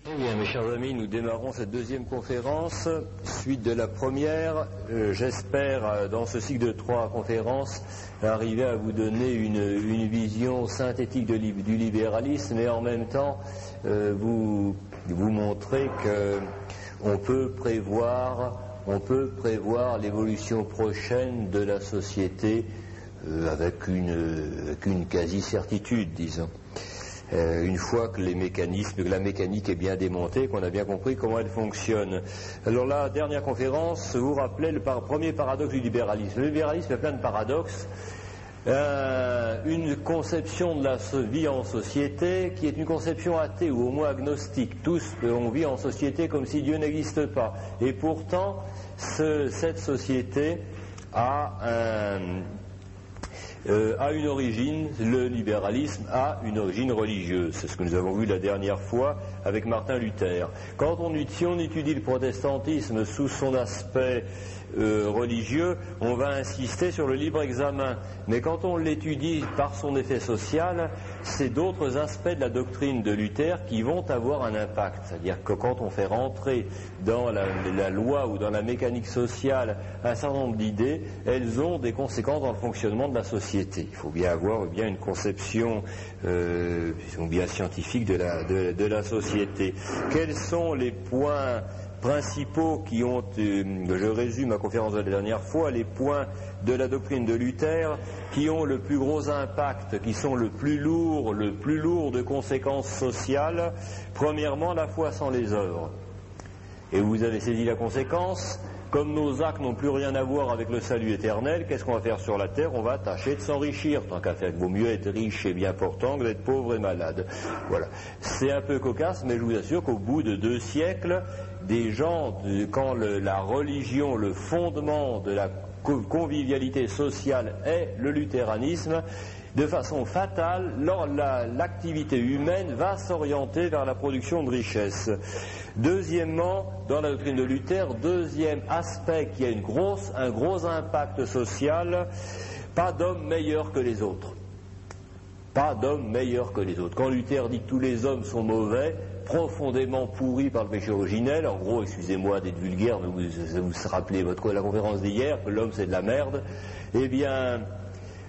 Eh bien, mes chers amis, nous démarrons cette deuxième conférence, suite de la première. J'espère, dans ce cycle de 3 conférences, arriver à vous donner une vision synthétique du libéralisme et en même temps vous montrer qu'on peut prévoir l'évolution prochaine de la société avec une quasi-certitude, disons. Une fois que la mécanique est bien démontée, qu'on a bien compris comment elle fonctionne. Alors la dernière conférence, vous rappelez le premier paradoxe du libéralisme. Le libéralisme a plein de paradoxes. Une conception de la vie en société qui est une conception athée ou au moins agnostique. Tous, on vit en société comme si Dieu n'existe pas. Et pourtant, cette société a une origine, le libéralisme a une origine religieuse. C'est ce que nous avons vu la dernière fois avec Martin Luther. Si on étudie le protestantisme sous son aspect religieux, on va insister sur le libre examen. Mais quand on l'étudie par son effet social, c'est d'autres aspects de la doctrine de Luther qui vont avoir un impact. C'est-à-dire que quand on fait rentrer dans la loi ou dans la mécanique sociale un certain nombre d'idées, elles ont des conséquences dans le fonctionnement de la société. Il faut bien avoir une conception bien scientifique de la société. Quels sont les points principaux qui ont, je résume ma conférence de la dernière fois, les points de la doctrine de Luther qui ont le plus gros impact, qui sont le plus lourd de conséquences sociales. Premièrement, la foi sans les œuvres. Et vous avez saisi la conséquence. Comme nos actes n'ont plus rien à voir avec le salut éternel, qu'est-ce qu'on va faire sur la terre? On va tâcher de s'enrichir. Tant qu'à faire, il vaut mieux être riche et bien portant que d'être pauvre et malade. Voilà. C'est un peu cocasse, mais je vous assure qu'au bout de 2 siècles, des gens, quand la religion, le fondement de la convivialité sociale est le luthéranisme, de façon fatale, l'activité humaine va s'orienter vers la production de richesses. Deuxièmement, dans la doctrine de Luther, deuxième aspect qui a un gros impact social, pas d'homme meilleur que les autres. Pas d'homme meilleur que les autres. Quand Luther dit que tous les hommes sont mauvais, profondément pourris par le péché originel, en gros, excusez-moi d'être vulgaire, mais vous vous rappelez la conférence d'hier, que l'homme c'est de la merde, eh bien,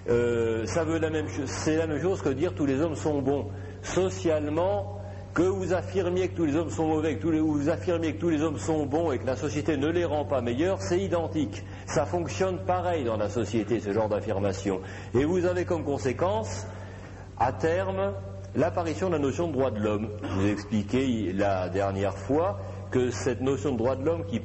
ça veut c'est la même chose que dire tous les hommes sont bons. Socialement, que vous affirmiez que tous les hommes sont mauvais, vous affirmiez que tous les hommes sont bons et que la société ne les rend pas meilleurs, c'est identique. Ça fonctionne pareil dans la société, ce genre d'affirmation. Et vous avez comme conséquence, à terme, l'apparition de la notion de droit de l'homme. Je vous ai expliqué la dernière fois que cette notion de droit de l'homme qui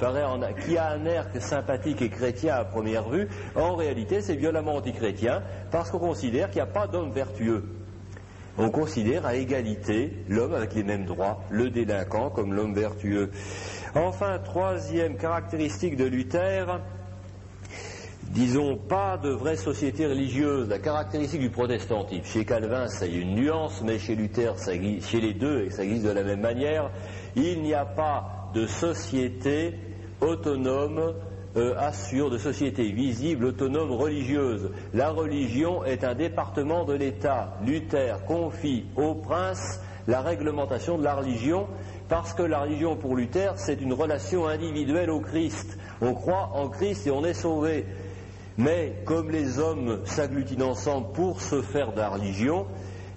a un air sympathique et chrétien à première vue, en réalité c'est violemment antichrétien parce qu'on considère qu'il n'y a pas d'homme vertueux. On considère à égalité l'homme avec les mêmes droits, le délinquant comme l'homme vertueux. Enfin, troisième caractéristique de Luther, disons pas de vraie société religieuse, la caractéristique du protestantisme. Chez Calvin, ça y a une nuance, mais chez Luther, chez les deux, et ça existe de la même manière, il n'y a pas de société autonome, de société visible, autonome, religieuse. La religion est un département de l'État. Luther confie au prince la réglementation de la religion, parce que la religion pour Luther, c'est une relation individuelle au Christ. On croit en Christ et on est sauvé. Mais comme les hommes s'agglutinent ensemble pour se faire de la religion,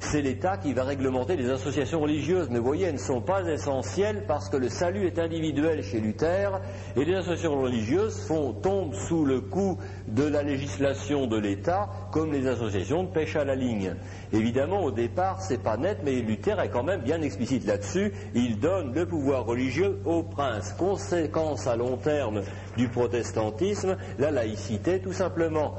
c'est l'État qui va réglementer les associations religieuses. Mais vous voyez, elles ne sont pas essentielles parce que le salut est individuel chez Luther et les associations religieuses tombent sous le coup de la législation de l'État comme les associations de pêche à la ligne. Évidemment, au départ, c'est pas net, mais Luther est quand même bien explicite là-dessus. Il donne le pouvoir religieux au prince. Conséquence à long terme du protestantisme, la laïcité tout simplement.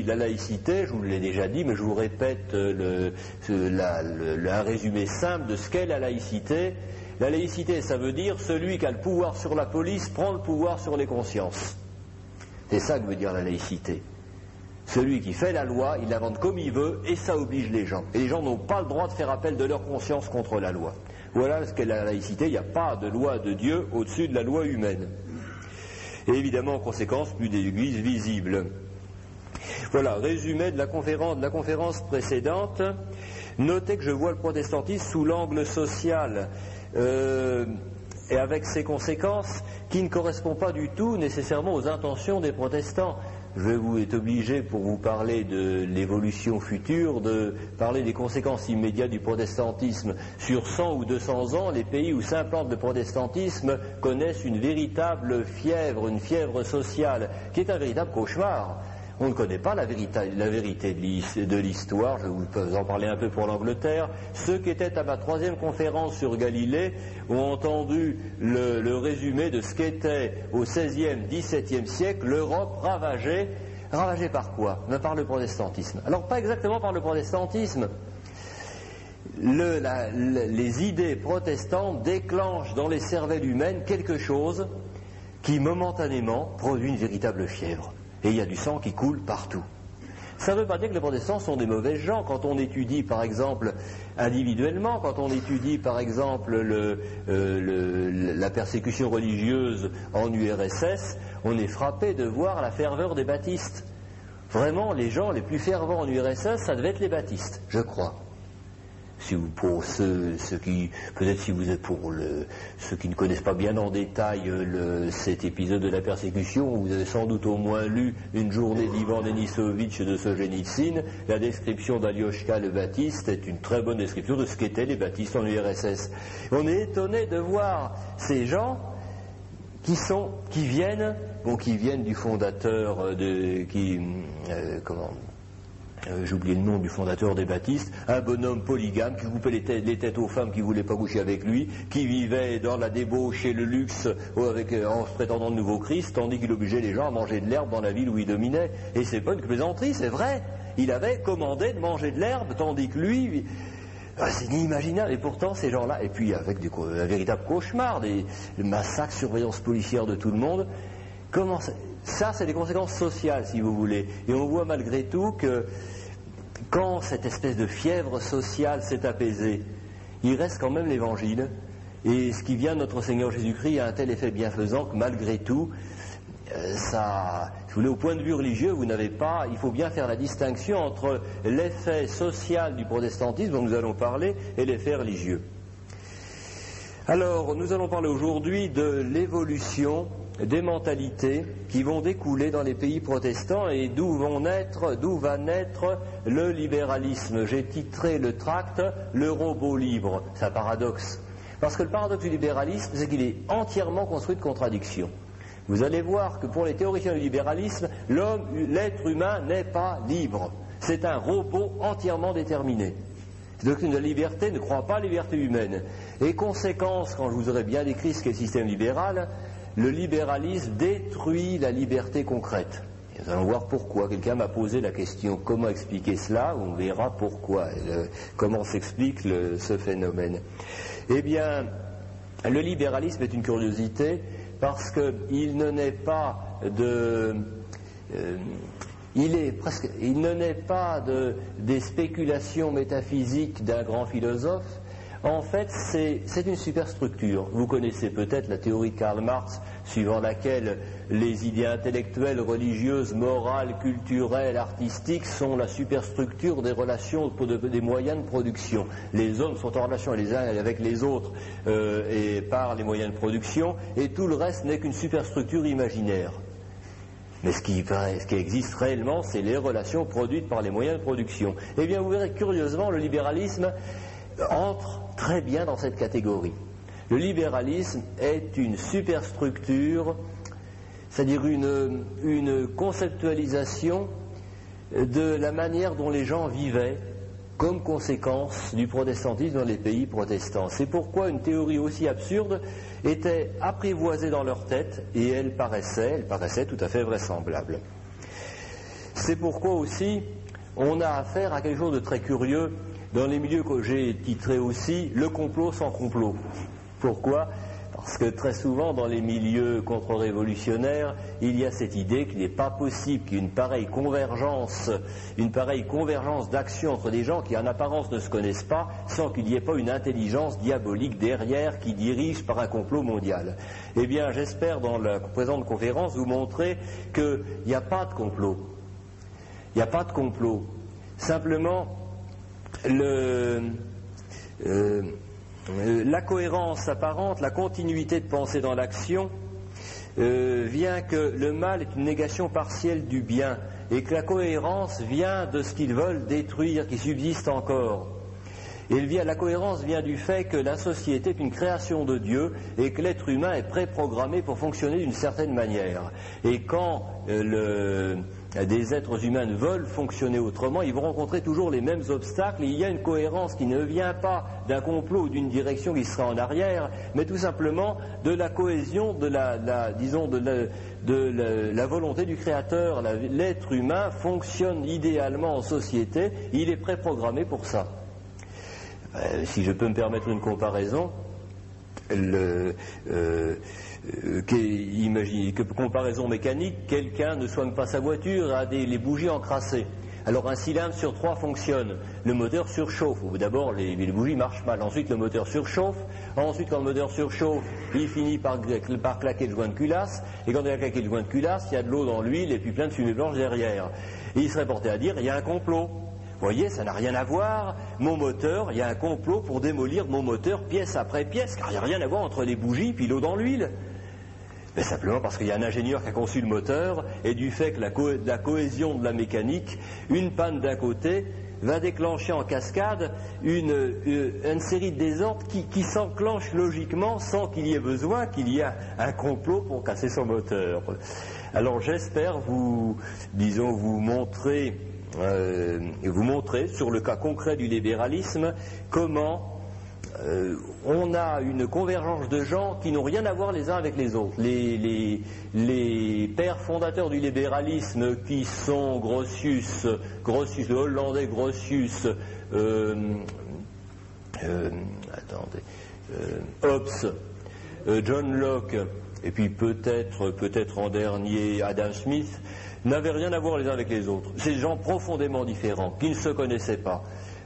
La laïcité, je vous l'ai déjà dit, mais je vous répète un résumé simple de ce qu'est la laïcité. La laïcité, ça veut dire celui qui a le pouvoir sur la police prend le pouvoir sur les consciences. C'est ça que veut dire la laïcité. Celui qui fait la loi, il l'invente comme il veut et ça oblige les gens. Et les gens n'ont pas le droit de faire appel de leur conscience contre la loi. Voilà ce qu'est la laïcité. Il n'y a pas de loi de Dieu au-dessus de la loi humaine. Et évidemment, en conséquence, plus d'églises visibles. Voilà, résumé de la conférence précédente. Notez que je vois le protestantisme sous l'angle social et avec ses conséquences qui ne correspondent pas du tout nécessairement aux intentions des protestants. Je vais vous être obligé, pour vous parler de l'évolution future, de parler des conséquences immédiates du protestantisme. Sur 100 ou 200 ans, les pays où s'implante le protestantisme connaissent une véritable fièvre, une fièvre sociale, qui est un véritable cauchemar. On ne connaît pas la vérité de l'histoire. Je vais vous en parler un peu pour l'Angleterre. Ceux qui étaient à ma 3e conférence sur Galilée ont entendu le résumé de ce qu'était au XVIe, XVIIe siècle l'Europe ravagée. Ravagée par quoi? Par le protestantisme. Alors pas exactement par le protestantisme. Les idées protestantes déclenchent dans les cervelles humaines quelque chose qui momentanément produit une véritable fièvre. Et il y a du sang qui coule partout. Ça ne veut pas dire que les protestants sont des mauvais gens. Quand on étudie, par exemple, individuellement, quand on étudie, par exemple, la persécution religieuse en URSS, on est frappé de voir la ferveur des baptistes. Vraiment, les gens les plus fervents en URSS, ça devait être les baptistes, je crois. Pour ceux qui, peut-être si vous êtes pour ceux qui ne connaissent pas bien en détail cet épisode de la persécution, vous avez sans doute au moins lu Une journée d'Ivan Denisovitch de Solzhenitsyn. La description d'Alioshka le Baptiste est une très bonne description de ce qu'étaient les baptistes en URSS. On est étonné de voir ces gens qui viennent du fondateur j'ai oublié le nom du fondateur des baptistes, un bonhomme polygame qui coupait les têtes aux femmes qui ne voulaient pas coucher avec lui, qui vivait dans la débauche et le luxe en se prétendant le nouveau Christ, tandis qu'il obligeait les gens à manger de l'herbe dans la ville où il dominait. Et c'est pas une plaisanterie, c'est vrai. Il avait commandé de manger de l'herbe, tandis que lui... c'est inimaginable. Et pourtant, ces gens-là, et puis avec un véritable cauchemar, des massacres, surveillance policière de tout le monde, ça, c'est des conséquences sociales, si vous voulez. Et on voit malgré tout que quand cette espèce de fièvre sociale s'est apaisée, il reste quand même l'Évangile. Et ce qui vient de notre Seigneur Jésus-Christ a un tel effet bienfaisant que malgré tout, ça, si vous voulez, au point de vue religieux, il faut bien faire la distinction entre l'effet social du protestantisme dont nous allons parler et l'effet religieux. Alors, nous allons parler aujourd'hui de l'évolution des mentalités qui vont découler dans les pays protestants et d'où va naître le libéralisme. J'ai titré le tract « Le robot libre ». C'est un paradoxe. Parce que le paradoxe du libéralisme, c'est qu'il est entièrement construit de contradictions. Vous allez voir que pour les théoriciens du libéralisme, l'être humain n'est pas libre. C'est un robot entièrement déterminé. Donc la liberté ne croit pas à la liberté humaine. Et conséquence, quand je vous aurai bien décrit ce qu'est le système libéral, le libéralisme détruit la liberté concrète. Et nous allons voir pourquoi. Quelqu'un m'a posé la question, comment expliquer cela? On verra pourquoi, comment s'explique ce phénomène. Eh bien, le libéralisme est une curiosité parce qu'il ne naît pas des spéculations métaphysiques d'un grand philosophe. En fait, c'est une superstructure. Vous connaissez peut-être la théorie de Karl Marx, suivant laquelle les idées intellectuelles, religieuses, morales, culturelles, artistiques sont la superstructure des relations, des moyens de production. Les hommes sont en relation les uns avec les autres et par les moyens de production, et tout le reste n'est qu'une superstructure imaginaire. Mais ce qui existe réellement, c'est les relations produites par les moyens de production. Eh bien, vous verrez curieusement, le libéralisme entre très bien dans cette catégorie. Le libéralisme est une superstructure, c'est-à-dire une conceptualisation de la manière dont les gens vivaient comme conséquence du protestantisme dans les pays protestants. C'est pourquoi une théorie aussi absurde était apprivoisée dans leur tête et elle paraissait tout à fait vraisemblable. C'est pourquoi aussi on a affaire à quelque chose de très curieux dans les milieux que j'ai titrés aussi « Le complot sans complot ». Pourquoi ? Parce que très souvent dans les milieux contre-révolutionnaires, il y a cette idée qu'il n'est pas possible qu'il y ait une pareille convergence d'action entre des gens qui en apparence ne se connaissent pas, sans qu'il n'y ait pas une intelligence diabolique derrière qui dirige par un complot mondial. Eh bien, j'espère dans la présente conférence vous montrer qu'il n'y a pas de complot. Il n'y a pas de complot. Simplement, la cohérence apparente, la continuité de pensée dans l'action, vient que le mal est une négation partielle du bien, et que la cohérence vient de ce qu'ils veulent détruire, qui subsiste encore. Et la cohérence vient du fait que la société est une création de Dieu et que l'être humain est préprogrammé pour fonctionner d'une certaine manière. Et quand des êtres humains veulent fonctionner autrement, ils vont rencontrer toujours les mêmes obstacles. Et il y a une cohérence qui ne vient pas d'un complot ou d'une direction qui sera en arrière, mais tout simplement de la cohésion, de la volonté du Créateur. L'être humain fonctionne idéalement en société, il est préprogrammé pour ça. Si je peux me permettre une comparaison, comparaison mécanique, quelqu'un ne soigne pas sa voiture, a les bougies encrassées. Alors un cylindre sur 3 fonctionne, le moteur surchauffe. D'abord les bougies marchent mal, ensuite le moteur surchauffe, ensuite quand le moteur surchauffe, il finit par claquer le joint de culasse, et quand il a claqué le joint de culasse, il y a de l'eau dans l'huile et puis plein de fumée blanche derrière. Et il serait porté à dire, il y a un complot. Vous voyez, ça n'a rien à voir. Mon moteur, il y a un complot pour démolir mon moteur pièce après pièce, car il n'y a rien à voir entre les bougies et l'eau dans l'huile. Mais simplement parce qu'il y a un ingénieur qui a conçu le moteur, et du fait que la cohésion de la mécanique, une panne d'un côté va déclencher en cascade une série de désordres qui s'enclenchent logiquement sans qu'il y ait besoin qu'il y ait un complot pour casser son moteur. Alors j'espère vous montrer sur le cas concret du libéralisme comment on a une convergence de gens qui n'ont rien à voir les uns avec les autres. Les pères fondateurs du libéralisme qui sont Grotius, le Hollandais Grotius, Hobbes, John Locke, et puis peut-être en dernier Adam Smith, n'avaient rien à voir les uns avec les autres. C'est des gens profondément différents, qui ne se connaissaient pas.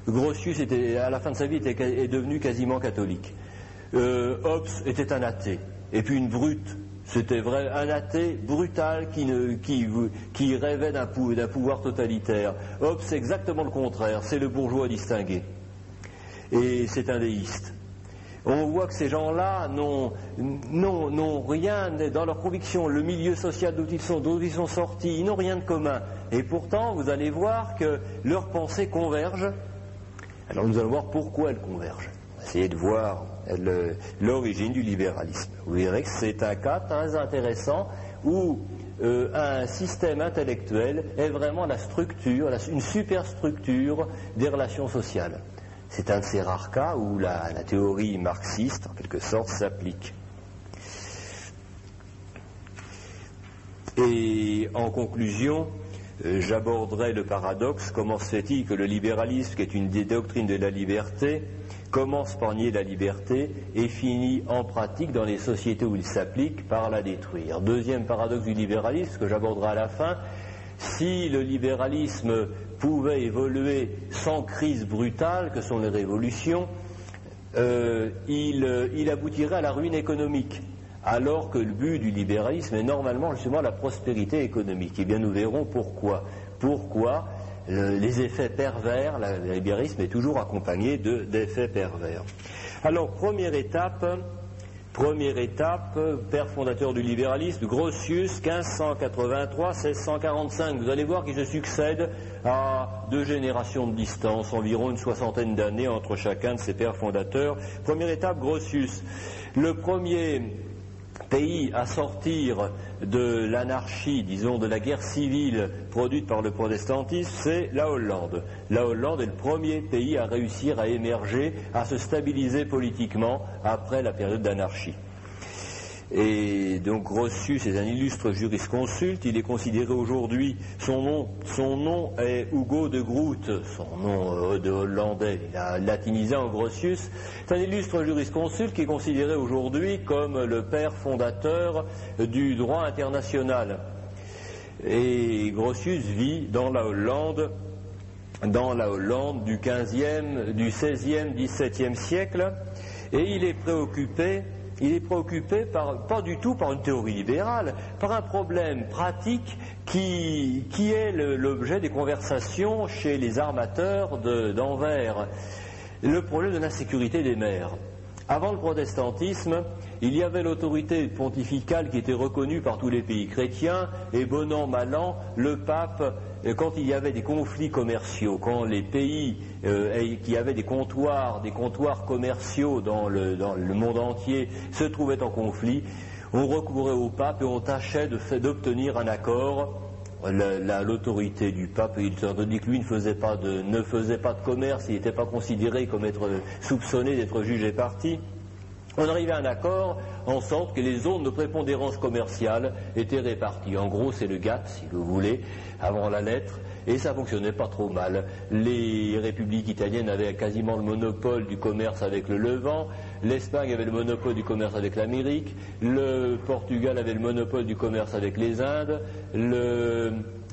Grotius, à la fin de sa vie, est devenu quasiment catholique. Hobbes était un athée, et puis une brute. C'était vrai, un athée brutal qui rêvait d'un pouvoir totalitaire. Hobbes, c'est exactement le contraire, c'est le bourgeois distingué. Et c'est un déiste. On voit que ces gens-là n'ont rien dans leur conviction, le milieu social d'où ils sont sortis, ils n'ont rien de commun. Et pourtant, vous allez voir que leurs pensées convergent. Alors nous allons voir pourquoi elles convergent. Essayez de voir l'origine du libéralisme. Vous verrez que c'est un cas très intéressant où un système intellectuel est vraiment la structure, une superstructure des relations sociales. C'est un de ces rares cas où la théorie marxiste, en quelque sorte, s'applique. Et en conclusion, j'aborderai le paradoxe. Comment se fait-il que le libéralisme, qui est une des doctrines de la liberté, commence par nier la liberté et finit en pratique, dans les sociétés où il s'applique, par la détruire? Deuxième paradoxe du libéralisme, que j'aborderai à la fin. Si le libéralisme pouvait évoluer sans crise brutale, que sont les révolutions, il aboutirait à la ruine économique, alors que le but du libéralisme est normalement justement la prospérité économique. Eh bien nous verrons pourquoi. Pourquoi les effets pervers, le libéralisme est toujours accompagné d'effets pervers. Alors première étape, père fondateur du libéralisme, Grotius, 1583-1645. Vous allez voir qu'il se succède à 2 générations de distance, environ une 60aine d'années entre chacun de ces pères fondateurs. Première étape, Grotius. Le premier pays à sortir de l'anarchie, disons de la guerre civile produite par le protestantisme, c'est la Hollande. La Hollande est le premier pays à réussir à émerger, à se stabiliser politiquement après la période d'anarchie. Et donc Grotius est un illustre jurisconsulte, il est considéré aujourd'hui, son nom est Hugo de Groot, son nom de hollandais, il a latinisé en Grotius. C'est un illustre jurisconsulte qui est considéré aujourd'hui comme le père fondateur du droit international. Et Grotius vit dans la Hollande du 15e, du 16e, 17e siècle, et il est préoccupé il est préoccupé pas du tout par une théorie libérale, par un problème pratique qui est l'objet des conversations chez les armateurs d'Anvers, le problème de l'insécurité des mers. Avant le protestantisme, il y avait l'autorité pontificale qui était reconnue par tous les pays chrétiens, et bon an, mal an, le pape, quand il y avait des conflits commerciaux, quand les pays qui avaient des comptoirs commerciaux dans le monde entier se trouvaient en conflit, on recourait au pape et on tâchait d'obtenir un accord. L'autorité du pape, étant donné que lui ne faisait pas de commerce, il n'était pas considéré comme être soupçonné d'être juge et parti. On arrivait à un accord en sorte que les zones de prépondérance commerciale étaient réparties. En gros, c'est le GATT, si vous voulez, avant la lettre, et ça fonctionnait pas trop mal. Les républiques italiennes avaient quasiment le monopole du commerce avec le Levant, l'Espagne avait le monopole du commerce avec l'Amérique, le Portugal avait le monopole du commerce avec les Indes,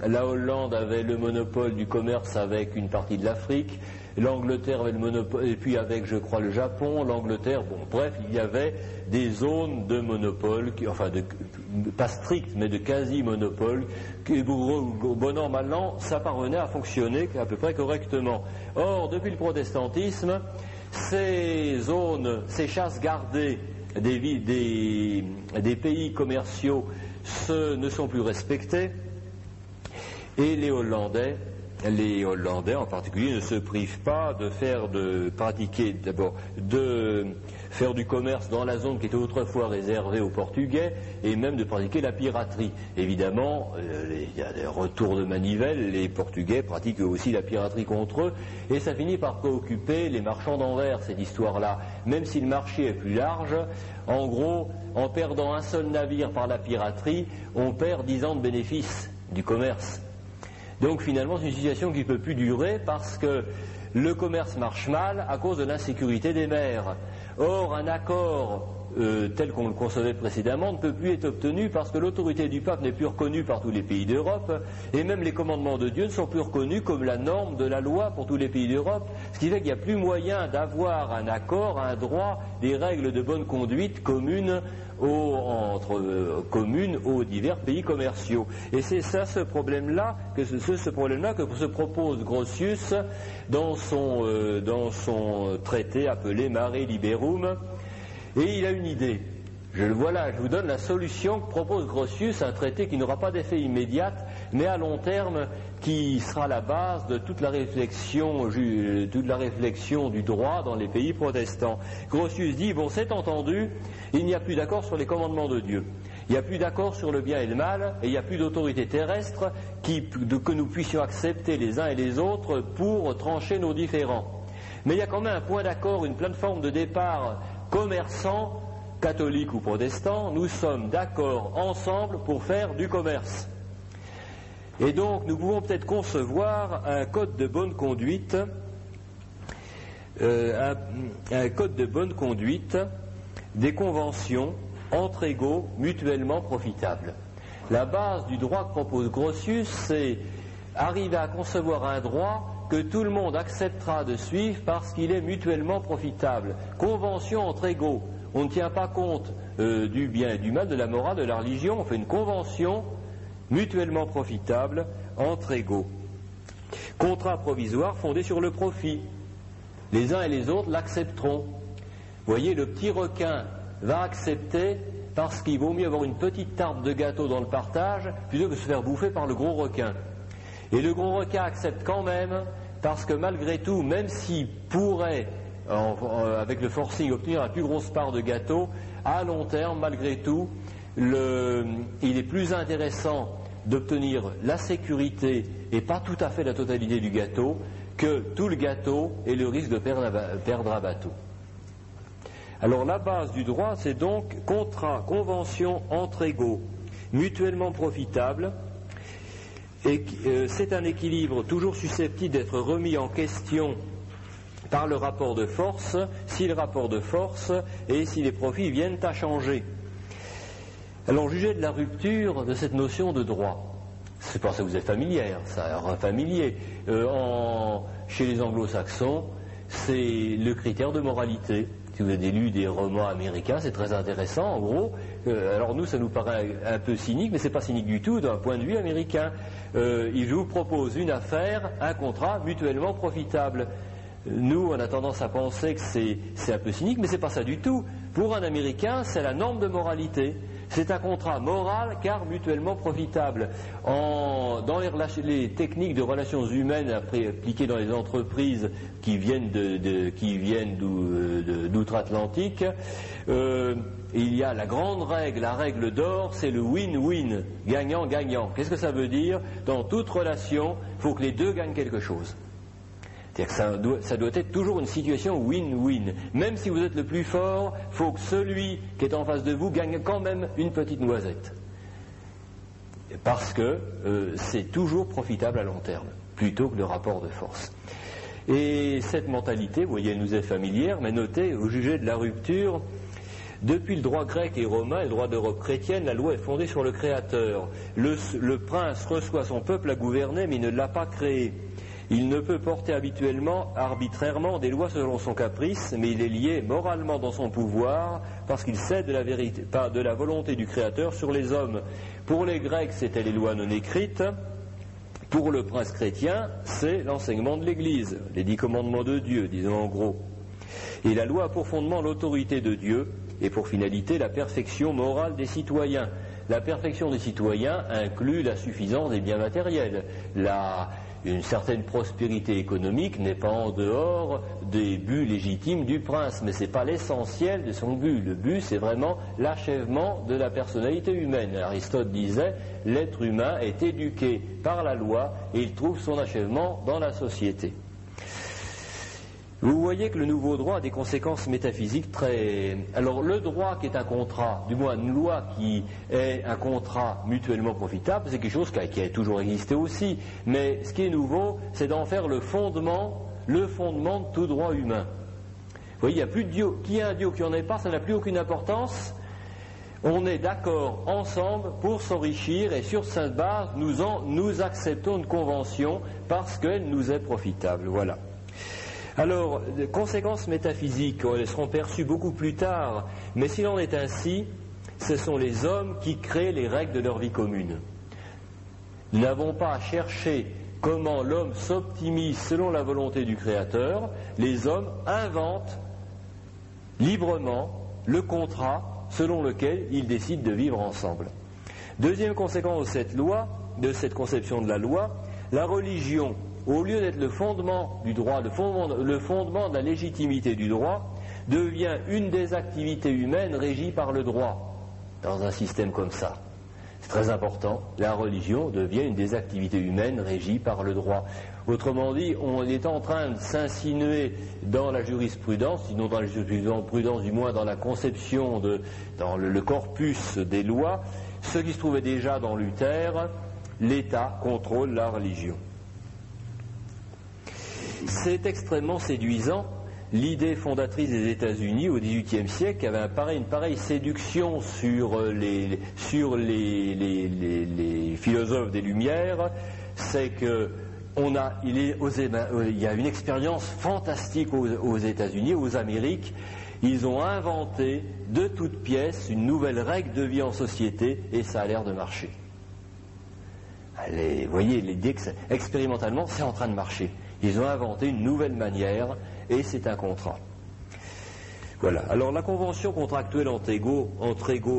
la Hollande avait le monopole du commerce avec une partie de l'Afrique, l'Angleterre avait le monopole, et puis avec, je crois, le Japon, l'Angleterre, bon, bref, il y avait des zones de monopole, pas strictes, mais de quasi-monopole, qui, bon an, mal an, ça parvenait à fonctionner à peu près correctement. Or, depuis le protestantisme, ces zones, ces chasses gardées des pays commerciaux ne sont plus respectées, et les Hollandais en particulier ne se privent pas de faire du commerce dans la zone qui était autrefois réservée aux Portugais et même de pratiquer la piraterie. Évidemment, il y a des retours de manivelle, les Portugais pratiquent aussi la piraterie contre eux et ça finit par préoccuper les marchands d'Anvers, cette histoire-là. Même si le marché est plus large, en gros, en perdant un seul navire par la piraterie, on perd 10 ans de bénéfices du commerce. Donc finalement, c'est une situation qui ne peut plus durer parce que le commerce marche mal à cause de l'insécurité des mers. Or, un accord tel qu'on le concevait précédemment ne peut plus être obtenu parce que l'autorité du pape n'est plus reconnue par tous les pays d'Europe et même les commandements de Dieu ne sont plus reconnus comme la norme de la loi pour tous les pays d'Europe, ce qui fait qu'il n'y a plus moyen d'avoir un accord, un droit, des règles de bonne conduite communes aux divers pays commerciaux. Et c'est ça ce problème-là que se propose Grotius dans son traité appelé Mare Liberum. Et il a une idée. Je le vois là, je vous donne la solution que propose Grotius, un traité qui n'aura pas d'effet immédiat, mais à long terme, qui sera la base de toute la réflexion du droit dans les pays protestants. Grotius dit, bon, c'est entendu, il n'y a plus d'accord sur les commandements de Dieu. Il n'y a plus d'accord sur le bien et le mal, et il n'y a plus d'autorité terrestre que nous puissions accepter les uns et les autres pour trancher nos différends. Mais il y a quand même un point d'accord, une plateforme de départ commerçant, catholique ou protestant, nous sommes d'accord ensemble pour faire du commerce. Et donc nous pouvons peut-être concevoir un code de bonne conduite, des conventions entre égaux mutuellement profitables. La base du droit que propose Grotius, c'est arriver à concevoir un droit que tout le monde acceptera de suivre parce qu'il est mutuellement profitable. Convention entre égaux. On ne tient pas compte du bien et du mal, de la morale, de la religion. On fait une convention mutuellement profitable entre égaux. Contrat provisoire fondé sur le profit. Les uns et les autres l'accepteront. Vous voyez, le petit requin va accepter parce qu'il vaut mieux avoir une petite tarte de gâteau dans le partage plutôt que se faire bouffer par le gros requin. Et le gros requin accepte quand même, parce que malgré tout, même s'il pourrait, avec le forcing, obtenir la plus grosse part de gâteau, à long terme, malgré tout, il est plus intéressant d'obtenir la sécurité et pas tout à fait la totalité du gâteau que tout le gâteau et le risque de perdre un bateau. Alors la base du droit, c'est donc contrat, convention entre égaux, mutuellement profitable. Et c'est un équilibre toujours susceptible d'être remis en question par le rapport de force, si le rapport de force et si les profits viennent à changer. Alors jugez de la rupture de cette notion de droit. C'est parce que vous êtes familier. Chez les anglo-saxons, c'est le critère de moralité. Si vous avez lu des romans américains, c'est très intéressant. En gros, alors nous, ça nous paraît un peu cynique, mais c'est pas cynique du tout d'un point de vue américain. Ils vous proposent une affaire, un contrat mutuellement profitable. Nous, on a tendance à penser que c'est un peu cynique, mais c'est pas ça du tout. Pour un Américain, c'est la norme de moralité. C'est un contrat moral car mutuellement profitable. Dans les techniques de relations humaines appliquées dans les entreprises qui viennent d'outre-Atlantique, il y a la grande règle, la règle d'or, c'est le win-win, gagnant-gagnant. Qu'est-ce que ça veut dire? Dans toute relation, il faut que les deux gagnent quelque chose. C'est-à-dire que ça doit être toujours une situation win-win. Même si vous êtes le plus fort, il faut que celui qui est en face de vous gagne quand même une petite noisette. Parce que c'est toujours profitable à long terme, plutôt que le rapport de force. Et cette mentalité, vous voyez, elle nous est familière, mais notez, au jugé de la rupture, depuis le droit grec et romain et le droit d'Europe chrétienne, la loi est fondée sur le Créateur. Le prince reçoit son peuple à gouverner, mais il ne l'a pas créé. Il ne peut porter habituellement, arbitrairement, des lois selon son caprice, mais il est lié moralement dans son pouvoir parce qu'il cède de la volonté du Créateur sur les hommes. Pour les Grecs, c'était les lois non écrites. Pour le prince chrétien, c'est l'enseignement de l'Église, les 10 commandements de Dieu, disons en gros. Et la loi a pour fondement l'autorité de Dieu et pour finalité la perfection morale des citoyens. La perfection des citoyens inclut la suffisance des biens matériels. Une certaine prospérité économique n'est pas en dehors des buts légitimes du prince, mais ce n'est pas l'essentiel de son but. Le but, c'est vraiment l'achèvement de la personnalité humaine. Aristote disait, l'être humain est éduqué par la loi et il trouve son achèvement dans la société. Vous voyez que le nouveau droit a des conséquences métaphysiques très... Alors le droit qui est un contrat, du moins une loi qui est un contrat mutuellement profitable, c'est quelque chose qui a toujours existé aussi. Mais ce qui est nouveau, c'est d'en faire le fondement de tout droit humain. Vous voyez, il n'y a plus de Dieu. Qu'il y ait un Dieu ou qu'il n'y en ait pas, ça n'a plus aucune importance. On est d'accord ensemble pour s'enrichir et sur cette base, nous acceptons une convention parce qu'elle nous est profitable. Voilà. Alors, les conséquences métaphysiques, elles seront perçues beaucoup plus tard, mais s'il en est ainsi, ce sont les hommes qui créent les règles de leur vie commune. Nous n'avons pas à chercher comment l'homme s'optimise selon la volonté du Créateur, les hommes inventent librement le contrat selon lequel ils décident de vivre ensemble. Deuxième conséquence de cette loi, de cette conception de la loi, la religion, au lieu d'être le fondement du droit, le fondement de la légitimité du droit, devient une des activités humaines régies par le droit, dans un système comme ça. C'est très important, la religion devient une des activités humaines régies par le droit. Autrement dit, on est en train de s'insinuer dans la jurisprudence, sinon dans la jurisprudence, du moins dans la conception, dans le corpus des lois, ce qui se trouvait déjà dans Luther, l'État contrôle la religion. C'est extrêmement séduisant, l'idée fondatrice des États-Unis au XVIIIe siècle avait une pareille séduction sur les philosophes des Lumières, c'est que il y a une expérience fantastique aux États-Unis, aux Amériques. Ils ont inventé de toutes pièces une nouvelle règle de vie en société et ça a l'air de marcher. Vous voyez, expérimentalement, c'est en train de marcher. Ils ont inventé une nouvelle manière et c'est un contrat. Voilà. Alors la convention contractuelle entre égaux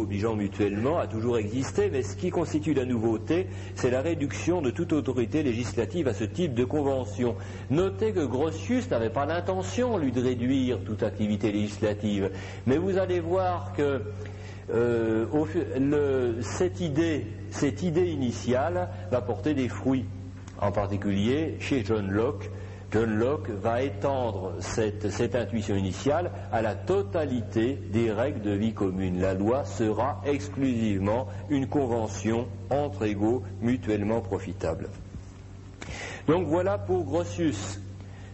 obligeant mutuellement a toujours existé, mais ce qui constitue la nouveauté, c'est la réduction de toute autorité législative à ce type de convention. Notez que Grotius n'avait pas l'intention, lui, de réduire toute activité législative, mais vous allez voir que cette idée initiale va porter des fruits, en particulier chez John Locke. John Locke va étendre cette intuition initiale à la totalité des règles de vie commune. La loi sera exclusivement une convention entre égaux mutuellement profitables. Donc voilà pour Grotius.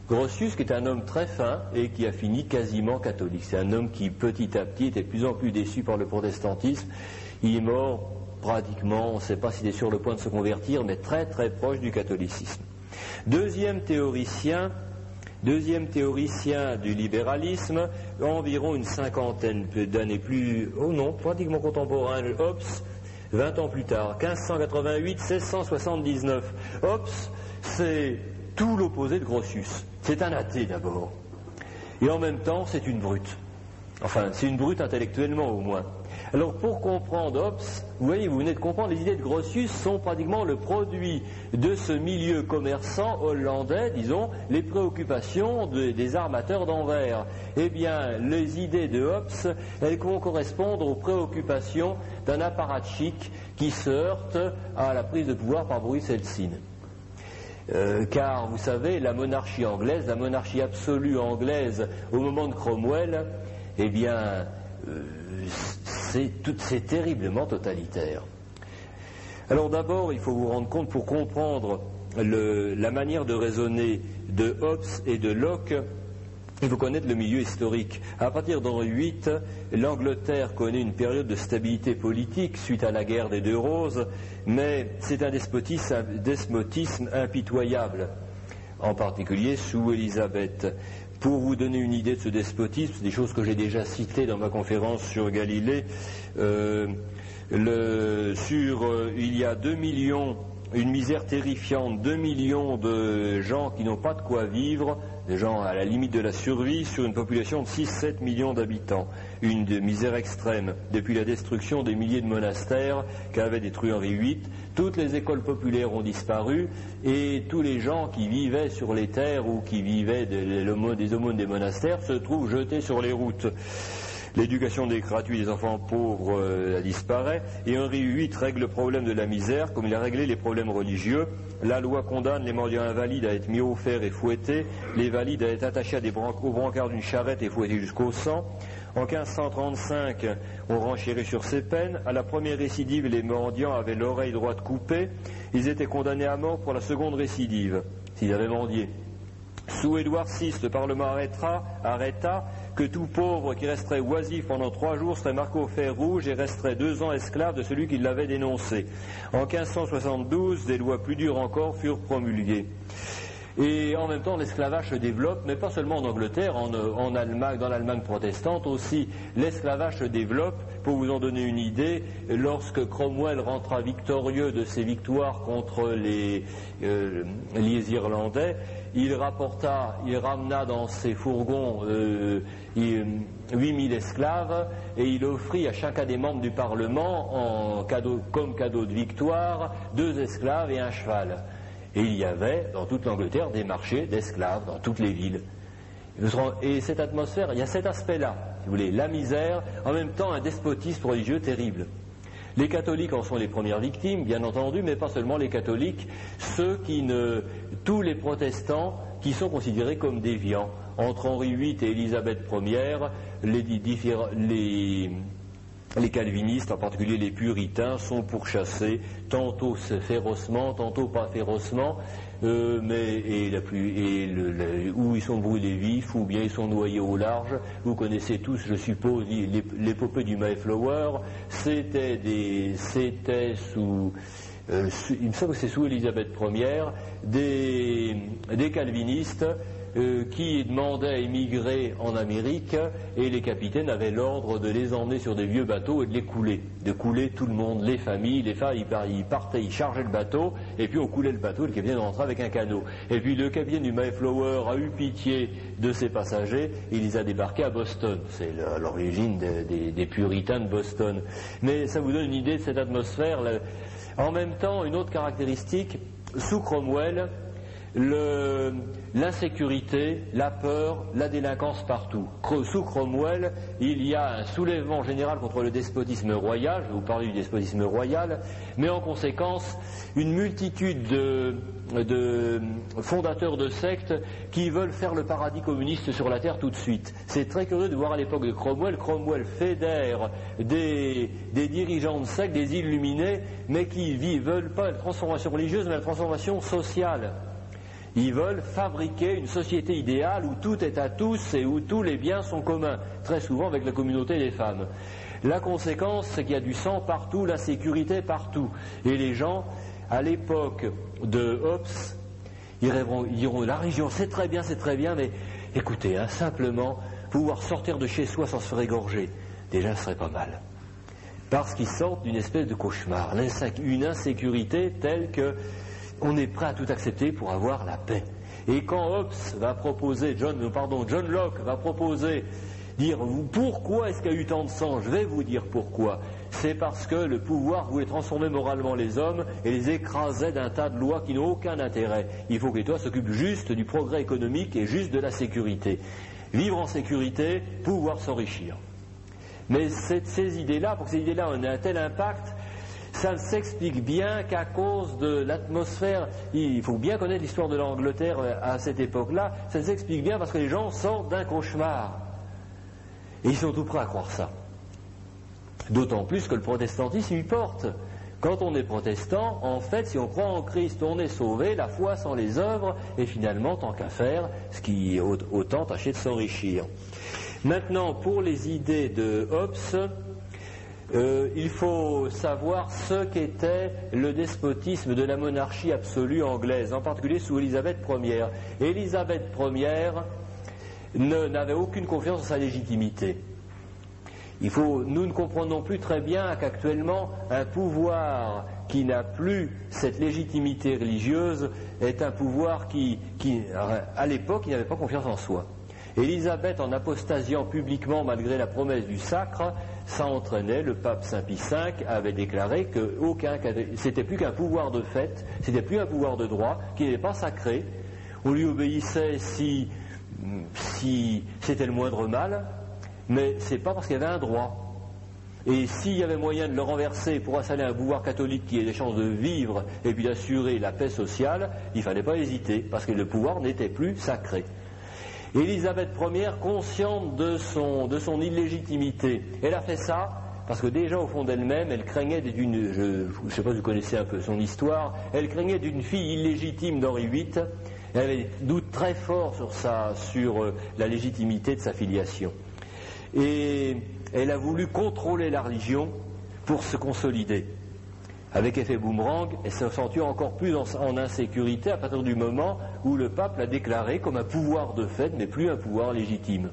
Grotius qui est un homme très fin et qui a fini quasiment catholique. C'est un homme qui petit à petit était de plus en plus déçu par le protestantisme. Il est mort pratiquement, on ne sait pas s'il est sur le point de se convertir, mais très très proche du catholicisme. Deuxième théoricien, Deuxième théoricien du libéralisme, environ une cinquantaine d'années plus... Oh non, pratiquement contemporain, Hobbes, 20 ans plus tard, 1588-1679. Hobbes, c'est tout l'opposé de Grotius. C'est un athée d'abord. Et en même temps, c'est une brute. Enfin, c'est une brute intellectuellement au moins. Alors pour comprendre Hobbes, vous voyez, vous venez de comprendre, les idées de Grotius sont pratiquement le produit de ce milieu commerçant hollandais, disons, les préoccupations des armateurs d'Anvers. Eh bien, les idées de Hobbes, elles vont correspondre aux préoccupations d'un apparatchik qui se heurte à la prise de pouvoir par Boris Eltsine. Car, vous savez, la monarchie anglaise, la monarchie absolue anglaise au moment de Cromwell, eh bien... c'est terriblement totalitaire. Alors d'abord, il faut vous rendre compte, pour comprendre la manière de raisonner de Hobbes et de Locke, il faut connaître le milieu historique. À partir d'Henri VIII, l'Angleterre connaît une période de stabilité politique suite à la guerre des Deux Roses, mais c'est un despotisme impitoyable, en particulier sous Élisabeth. Pour vous donner une idée de ce despotisme, des choses que j'ai déjà citées dans ma conférence sur Galilée, il y a 2 millions, une misère terrifiante, 2 millions de gens qui n'ont pas de quoi vivre, des gens à la limite de la survie, sur une population de 6-7 millions d'habitants. Une misère extrême. Depuis la destruction des milliers de monastères qu'avait détruit Henri VIII, toutes les écoles populaires ont disparu et tous les gens qui vivaient sur les terres ou qui vivaient des aumônes des monastères se trouvent jetés sur les routes. L'éducation gratuite des enfants pauvres disparaît et Henri VIII règle le problème de la misère comme il a réglé les problèmes religieux. La loi condamne les mendiants invalides à être mis au fer et fouettés, les valides à être attachés aux brancards d'une charrette et fouettés jusqu'au sang. En 1535, on renchérit sur ces peines. À la première récidive, les mendiants avaient l'oreille droite coupée. Ils étaient condamnés à mort pour la seconde récidive, s'ils avaient mendié. Sous Édouard VI, le Parlement arrêta que tout pauvre qui resterait oisif pendant 3 jours serait marqué au fer rouge et resterait 2 ans esclave de celui qui l'avait dénoncé. En 1572, des lois plus dures encore furent promulguées. Et en même temps, l'esclavage se développe, mais pas seulement en Angleterre, en Allemagne, dans l'Allemagne protestante aussi. L'esclavage se développe, pour vous en donner une idée, lorsque Cromwell rentra victorieux de ses victoires contre les Irlandais, il ramena dans ses fourgons 8000 esclaves et il offrit à chacun des membres du Parlement, comme cadeau de victoire, 2 esclaves et un cheval. Et il y avait, dans toute l'Angleterre, des marchés d'esclaves, dans toutes les villes. Et cette atmosphère, il y a cet aspect-là, si vous voulez, la misère, en même temps un despotisme religieux terrible. Les catholiques en sont les premières victimes, bien entendu, mais pas seulement les catholiques, tous les protestants qui sont considérés comme déviants. Entre Henri VIII et Élisabeth Ier, les calvinistes, en particulier les puritains, sont pourchassés, tantôt férocement, tantôt pas férocement, où ils sont brûlés vifs, ou bien ils sont noyés au large. Vous connaissez tous, je suppose, l'épopée du Mayflower. C'était sous... il me semble que c'est sous Élisabeth Ier, des calvinistes qui demandaient à émigrer en Amérique, et les capitaines avaient l'ordre de les emmener sur des vieux bateaux et de les couler, tout le monde, les familles, les femmes, ils partaient, ils chargeaient le bateau, et puis on coulait le bateau, le capitaine rentrait avec un canot. Et puis le capitaine du Mayflower a eu pitié de ses passagers, et il les a débarqués à Boston. C'est l'origine des puritains de Boston. Mais ça vous donne une idée de cette atmosphère. En même temps, une autre caractéristique, sous Cromwell, l'insécurité, la peur, la délinquance partout. Sous Cromwell, il y a un soulèvement général contre le despotisme royal, je vais vous parler du despotisme royal, mais en conséquence, une multitude de fondateurs de sectes qui veulent faire le paradis communiste sur la terre tout de suite. C'est très curieux de voir à l'époque de Cromwell fédère des dirigeants de sectes, des illuminés, mais qui veulent pas la transformation religieuse, mais la transformation sociale. Ils veulent fabriquer une société idéale où tout est à tous et où tous les biens sont communs, très souvent avec la communauté des femmes. La conséquence, c'est qu'il y a du sang partout, la sécurité partout. Et les gens, à l'époque de Hobbes, ils diront la religion c'est très bien, mais écoutez, simplement pouvoir sortir de chez soi sans se faire égorger, déjà ce serait pas mal. Parce qu'ils sortent d'une espèce de cauchemar, une insécurité telle qu'on est prêt à tout accepter pour avoir la paix. Et quand Hobbes va proposer, John Locke va proposer, dire pourquoi est-ce qu'il y a eu tant de sang, je vais vous dire pourquoi. C'est parce que le pouvoir voulait transformer moralement les hommes et les écrasait d'un tas de lois qui n'ont aucun intérêt. Il faut que l'État s'occupe juste du progrès économique et juste de la sécurité. Vivre en sécurité, pouvoir s'enrichir. Mais ces idées-là, pour que ces idées-là aient un tel impact, ça ne s'explique bien qu'à cause de l'atmosphère. Il faut bien connaître l'histoire de l'Angleterre à cette époque-là. Ça ne s'explique bien parce que les gens sortent d'un cauchemar. Et ils sont tout prêts à croire ça. D'autant plus que le protestantisme y porte. Quand on est protestant, en fait, si on croit en Christ, on est sauvé, la foi sans les œuvres, et finalement, tant qu'à faire, ce qui autant tâcher de s'enrichir. Maintenant, pour les idées de Hobbes, il faut savoir ce qu'était le despotisme de la monarchie absolue anglaise, en particulier sous Élisabeth Ier. Élisabeth Ier n'avait aucune confiance en sa légitimité. Nous ne comprenons plus très bien qu'actuellement, un pouvoir qui n'a plus cette légitimité religieuse est un pouvoir qui à l'époque, il n'avait pas confiance en soi. Élisabeth, en apostasiant publiquement malgré la promesse du sacre, ça entraînait, le pape Saint Pie V avait déclaré que c'était plus qu'un pouvoir de fait, c'était plus un pouvoir de droit, qui n'était pas sacré. On lui obéissait si c'était le moindre mal, mais c'est pas parce qu'il y avait un droit. Et s'il y avait moyen de le renverser pour installer un pouvoir catholique qui ait des chances de vivre et puis d'assurer la paix sociale, il ne fallait pas hésiter, parce que le pouvoir n'était plus sacré. Élisabeth Ier, consciente de son illégitimité, elle a fait ça parce que déjà au fond d'elle-même, elle craignait je ne sais pas si vous connaissez un peu son histoire, elle craignait d'une fille illégitime d'Henri VIII, elle avait des doutes très forts sur la légitimité de sa filiation. Et elle a voulu contrôler la religion pour se consolider. Avec effet boomerang, elle s'est sentie encore plus en insécurité à partir du moment où le pape l'a déclaré comme un pouvoir de fait, mais plus un pouvoir légitime.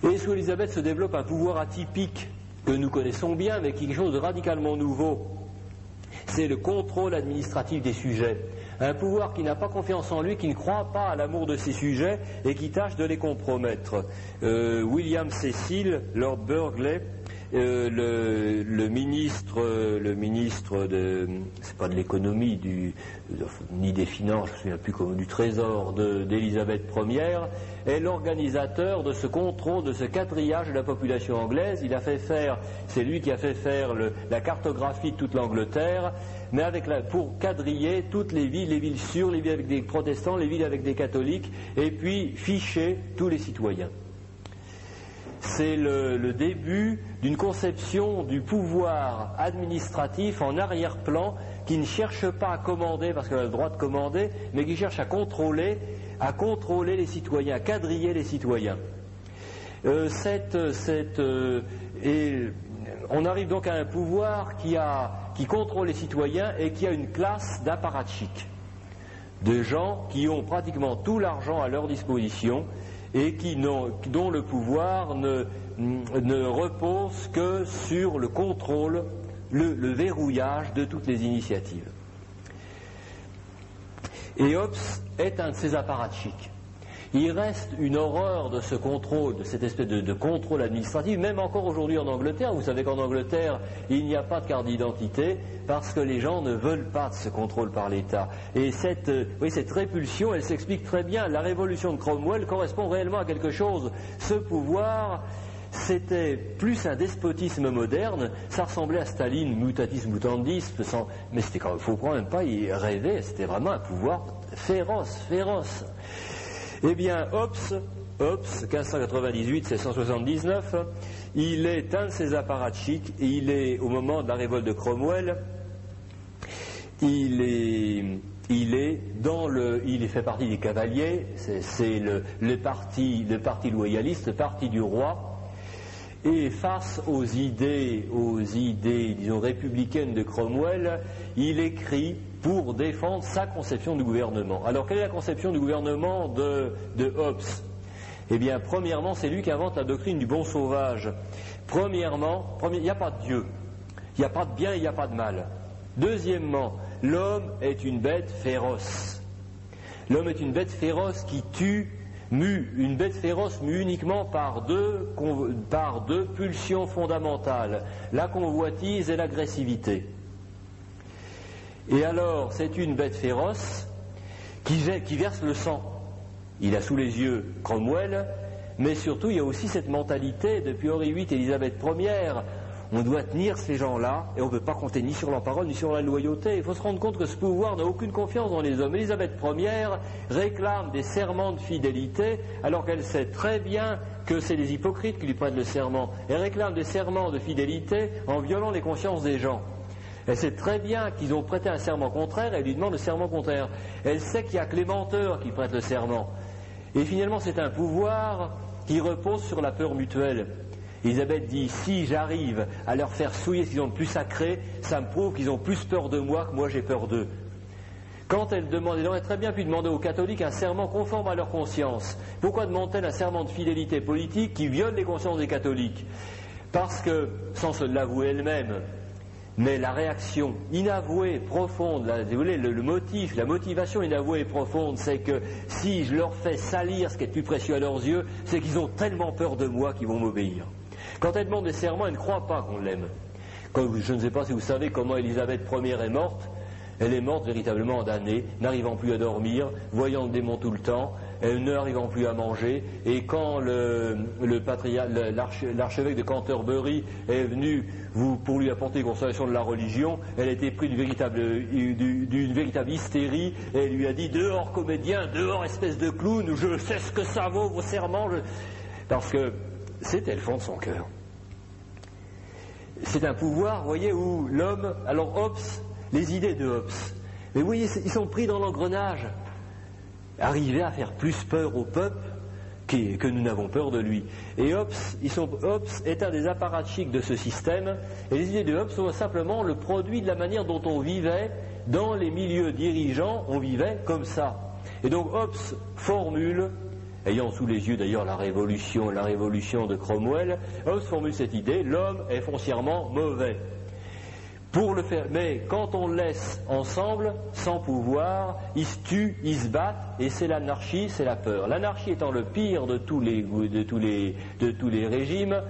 Et sous Élisabeth se développe un pouvoir atypique que nous connaissons bien, mais qui est quelque chose de radicalement nouveau. C'est le contrôle administratif des sujets. Un pouvoir qui n'a pas confiance en lui, qui ne croit pas à l'amour de ses sujets et qui tâche de les compromettre. William Cecil, Lord Burghley, le ministre c'est pas de l'économie, ni des finances, je ne me souviens plus comment, du trésor d'Élisabeth Ier, est l'organisateur de ce contrôle, de ce quadrillage de la population anglaise. C'est lui qui a fait faire la cartographie de toute l'Angleterre, mais pour quadriller toutes les villes sûres, les villes avec des protestants, les villes avec des catholiques, et puis ficher tous les citoyens. C'est le début d'une conception du pouvoir administratif en arrière-plan qui ne cherche pas à commander parce qu'elle a le droit de commander, mais qui cherche à contrôler les citoyens, à quadriller les citoyens. On arrive donc à un pouvoir qui contrôle les citoyens et qui a une classe d'apparatchiks, de gens qui ont pratiquement tout l'argent à leur disposition et dont le pouvoir ne repose que sur le contrôle, le verrouillage de toutes les initiatives. Et Hobbes est un de ces apparatchiks. Il reste une horreur de ce contrôle, de cette espèce de contrôle administratif, même encore aujourd'hui en Angleterre. Vous savez qu'en Angleterre, il n'y a pas de carte d'identité parce que les gens ne veulent pas de ce contrôle par l'État. Et cette répulsion, elle s'explique très bien. La révolution de Cromwell correspond réellement à quelque chose. Ce pouvoir, c'était plus un despotisme moderne, ça ressemblait à Staline, mutatis mutandis, mais c'était quand même, faut quand même pas y rêver, c'était vraiment un pouvoir féroce. Eh bien, Hobbes, 1598-1679, il est un de ces apparatchiks, et il est, au moment de la révolte de Cromwell, il fait partie des cavaliers, c'est le parti loyaliste, le parti du roi, et face aux idées, disons, républicaines de Cromwell, il écrit pour défendre sa conception du gouvernement. Alors, quelle est la conception du gouvernement de Hobbes? Eh bien, premièrement, c'est lui qui invente la doctrine du bon sauvage. Premièrement, il n'y a pas de Dieu. Il n'y a pas de bien, il n'y a pas de mal. Deuxièmement, l'homme est une bête féroce. L'homme est une bête féroce qui tue, mue. Une bête féroce mue uniquement par deux pulsions fondamentales, la convoitise et l'agressivité. Et alors, c'est une bête féroce qui verse le sang. Il a sous les yeux Cromwell, mais surtout il y a aussi cette mentalité depuis Henri VIII, Élisabeth Ière. On doit tenir ces gens-là et on ne peut pas compter ni sur leur parole ni sur la loyauté. Il faut se rendre compte que ce pouvoir n'a aucune confiance dans les hommes. Élisabeth Ière réclame des serments de fidélité alors qu'elle sait très bien que c'est les hypocrites qui lui prêtent le serment. Elle réclame des serments de fidélité en violant les consciences des gens. Elle sait très bien qu'ils ont prêté un serment contraire et elle lui demande le serment contraire. Elle sait qu'il n'y a que les menteurs qui prêtent le serment. Et finalement, c'est un pouvoir qui repose sur la peur mutuelle. Élisabeth dit, si j'arrive à leur faire souiller ce qu'ils ont de plus sacré, ça me prouve qu'ils ont plus peur de moi que moi j'ai peur d'eux. Quand elle demande, elle aurait très bien pu demander aux catholiques un serment conforme à leur conscience. Pourquoi demande-t-elle un serment de fidélité politique qui viole les consciences des catholiques? Parce que, sans se l'avouer elle-même, mais la réaction inavouée, profonde, le motif, la motivation inavouée et profonde, c'est que si je leur fais salir ce qui est plus précieux à leurs yeux, c'est qu'ils ont tellement peur de moi qu'ils vont m'obéir. Quand elle demande des serments, elle ne croit pas qu'on l'aime. Je ne sais pas si vous savez comment Élisabeth Ière est morte. Elle est morte véritablement damnée, n'arrivant plus à dormir, voyant le démon tout le temps, n'arrivant plus à manger. Et quand l'archevêque de Canterbury est venu pour lui apporter consolation de la religion, elle a été prise d'une véritable hystérie et elle lui a dit « Dehors comédien, dehors espèce de clown, je sais ce que ça vaut vos serments. » Parce que c'était le fond de son cœur. C'est un pouvoir, vous voyez, où l'homme... Alors Hobbes, les idées de Hobbes, mais vous voyez, ils sont pris dans l'engrenage. Arriver à faire plus peur au peuple que nous n'avons peur de lui. Et Hobbes est un des apparatchiks de ce système, et les idées de Hobbes sont simplement le produit de la manière dont on vivait dans les milieux dirigeants, on vivait comme ça. Et donc Hobbes formule, ayant sous les yeux d'ailleurs la révolution de Cromwell, Hobbes formule cette idée, l'homme est foncièrement mauvais. Pour le faire, mais quand on le laisse ensemble, sans pouvoir, ils se tuent, ils se battent, et c'est l'anarchie, c'est la peur. L'anarchie étant le pire de tous les régimes.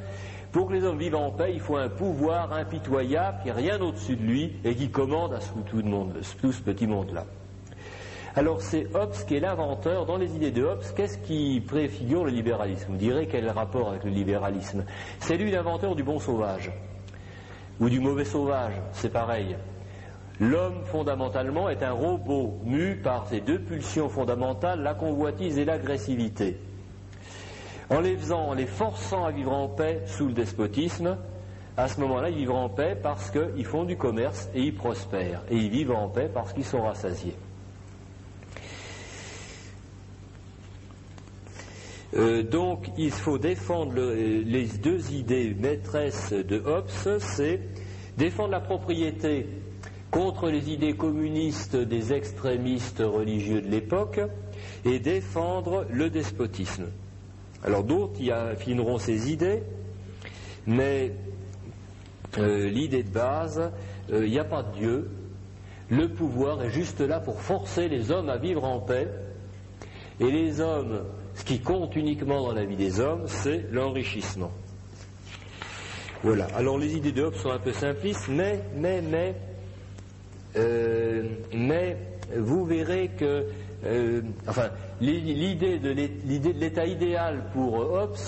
Pour que les hommes vivent en paix, il faut un pouvoir impitoyable qui n'a rien au-dessus de lui et qui commande à tout ce petit monde-là. Alors c'est Hobbes qui est l'inventeur. Dans les idées de Hobbes, qu'est-ce qui préfigure le libéralisme? Vous direz quel est le rapport avec le libéralisme? C'est lui l'inventeur du bon sauvage. Ou du mauvais sauvage, c'est pareil. L'homme, fondamentalement, est un robot mu par ces deux pulsions fondamentales, la convoitise et l'agressivité. En les forçant à vivre en paix sous le despotisme, à ce moment-là, ils vivent en paix parce qu'ils font du commerce et ils prospèrent. Et ils vivent en paix parce qu'ils sont rassasiés. Donc il faut défendre les deux idées maîtresses de Hobbes, c'est défendre la propriété contre les idées communistes des extrémistes religieux de l'époque et défendre le despotisme. Alors d'autres y affineront ces idées, mais l'idée de base, il n'y a pas de Dieu, le pouvoir est juste là pour forcer les hommes à vivre en paix, et les hommes, ce qui compte uniquement dans la vie des hommes, c'est l'enrichissement. Voilà. Alors les idées de Hobbes sont un peu simplistes, mais vous verrez que, l'idée de l'état idéal pour Hobbes,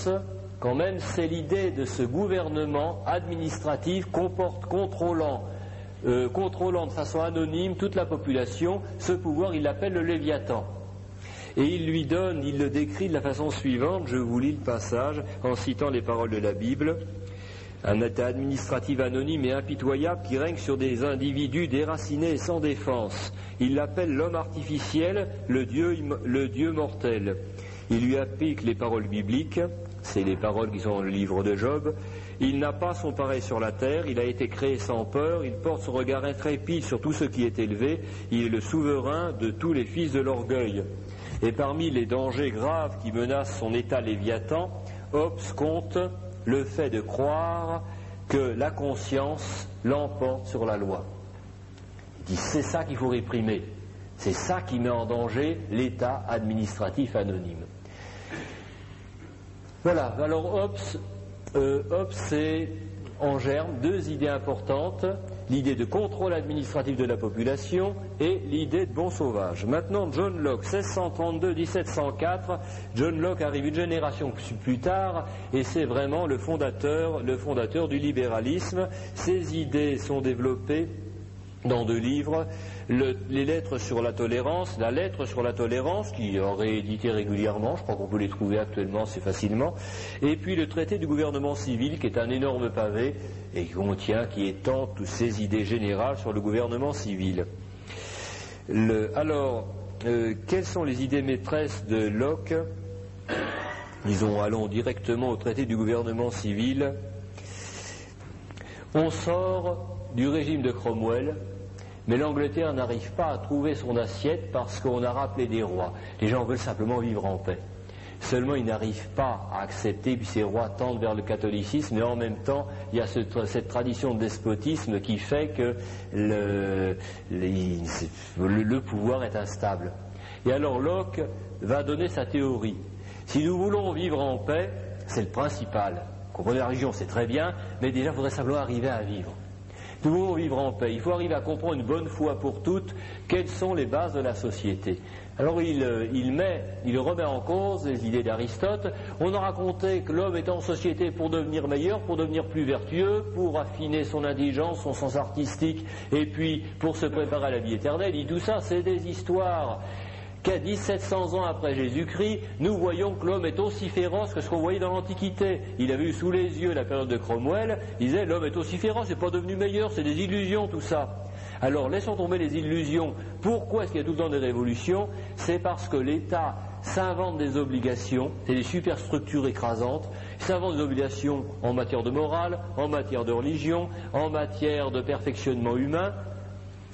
quand même, c'est l'idée de ce gouvernement administratif contrôlant de façon anonyme toute la population. Ce pouvoir, il l'appelle le Léviathan. Et il le décrit de la façon suivante, je vous lis le passage en citant les paroles de la Bible. Un état administratif anonyme et impitoyable qui règne sur des individus déracinés et sans défense. Il l'appelle l'homme artificiel, le Dieu mortel. Il lui applique les paroles bibliques, c'est les paroles qui sont dans le livre de Job. Il n'a pas son pareil sur la terre, il a été créé sans peur, il porte son regard intrépide sur tout ce qui est élevé, il est le souverain de tous les fils de l'orgueil. Et parmi les dangers graves qui menacent son état léviathan, Hobbes compte le fait de croire que la conscience l'emporte sur la loi. Il dit c'est ça qu'il faut réprimer, c'est ça qui met en danger l'état administratif anonyme. Voilà, alors Hobbes c'est en germe deux idées importantes, l'idée de contrôle administratif de la population et l'idée de bon sauvage. Maintenant, John Locke, 1632-1704, John Locke arrive une génération plus tard et c'est vraiment le fondateur du libéralisme. Ses idées sont développées dans deux livres, les lettres sur la tolérance, la lettre sur la tolérance, qui est réédité régulièrement, je crois qu'on peut les trouver actuellement assez facilement, et puis le traité du gouvernement civil, qui est un énorme pavé, et qui étend toutes ces idées générales sur le gouvernement civil. Quelles sont les idées maîtresses de Locke? Allons directement au traité du gouvernement civil. On sort du régime de Cromwell, mais l'Angleterre n'arrive pas à trouver son assiette parce qu'on a rappelé des rois. Les gens veulent simplement vivre en paix. Seulement, ils n'arrivent pas à accepter, puis ces rois tendent vers le catholicisme, mais en même temps, il y a cette tradition de despotisme qui fait que le pouvoir est instable. Et alors Locke va donner sa théorie. Si nous voulons vivre en paix, c'est le principal. Comprenez, la religion, c'est très bien, mais déjà, il faudrait simplement arriver à vivre. Nous voulons vivre en paix. Il faut arriver à comprendre une bonne fois pour toutes quelles sont les bases de la société. Alors il remet en cause les idées d'Aristote. On a raconté que l'homme est en société pour devenir meilleur, pour devenir plus vertueux, pour affiner son intelligence, son sens artistique, et puis pour se préparer à la vie éternelle. Il dit tout ça, c'est des histoires qu'à 1700 ans après Jésus-Christ, nous voyons que l'homme est aussi féroce que ce qu'on voyait dans l'Antiquité. Il avait eu sous les yeux la période de Cromwell, il disait l'homme est aussi féroce, c'est pas devenu meilleur, c'est des illusions tout ça. Alors laissons tomber les illusions. Pourquoi est-ce qu'il y a tout le temps des révolutions? C'est parce que l'État s'invente des obligations, c'est des superstructures écrasantes, il s'invente des obligations en matière de morale, en matière de religion, en matière de perfectionnement humain,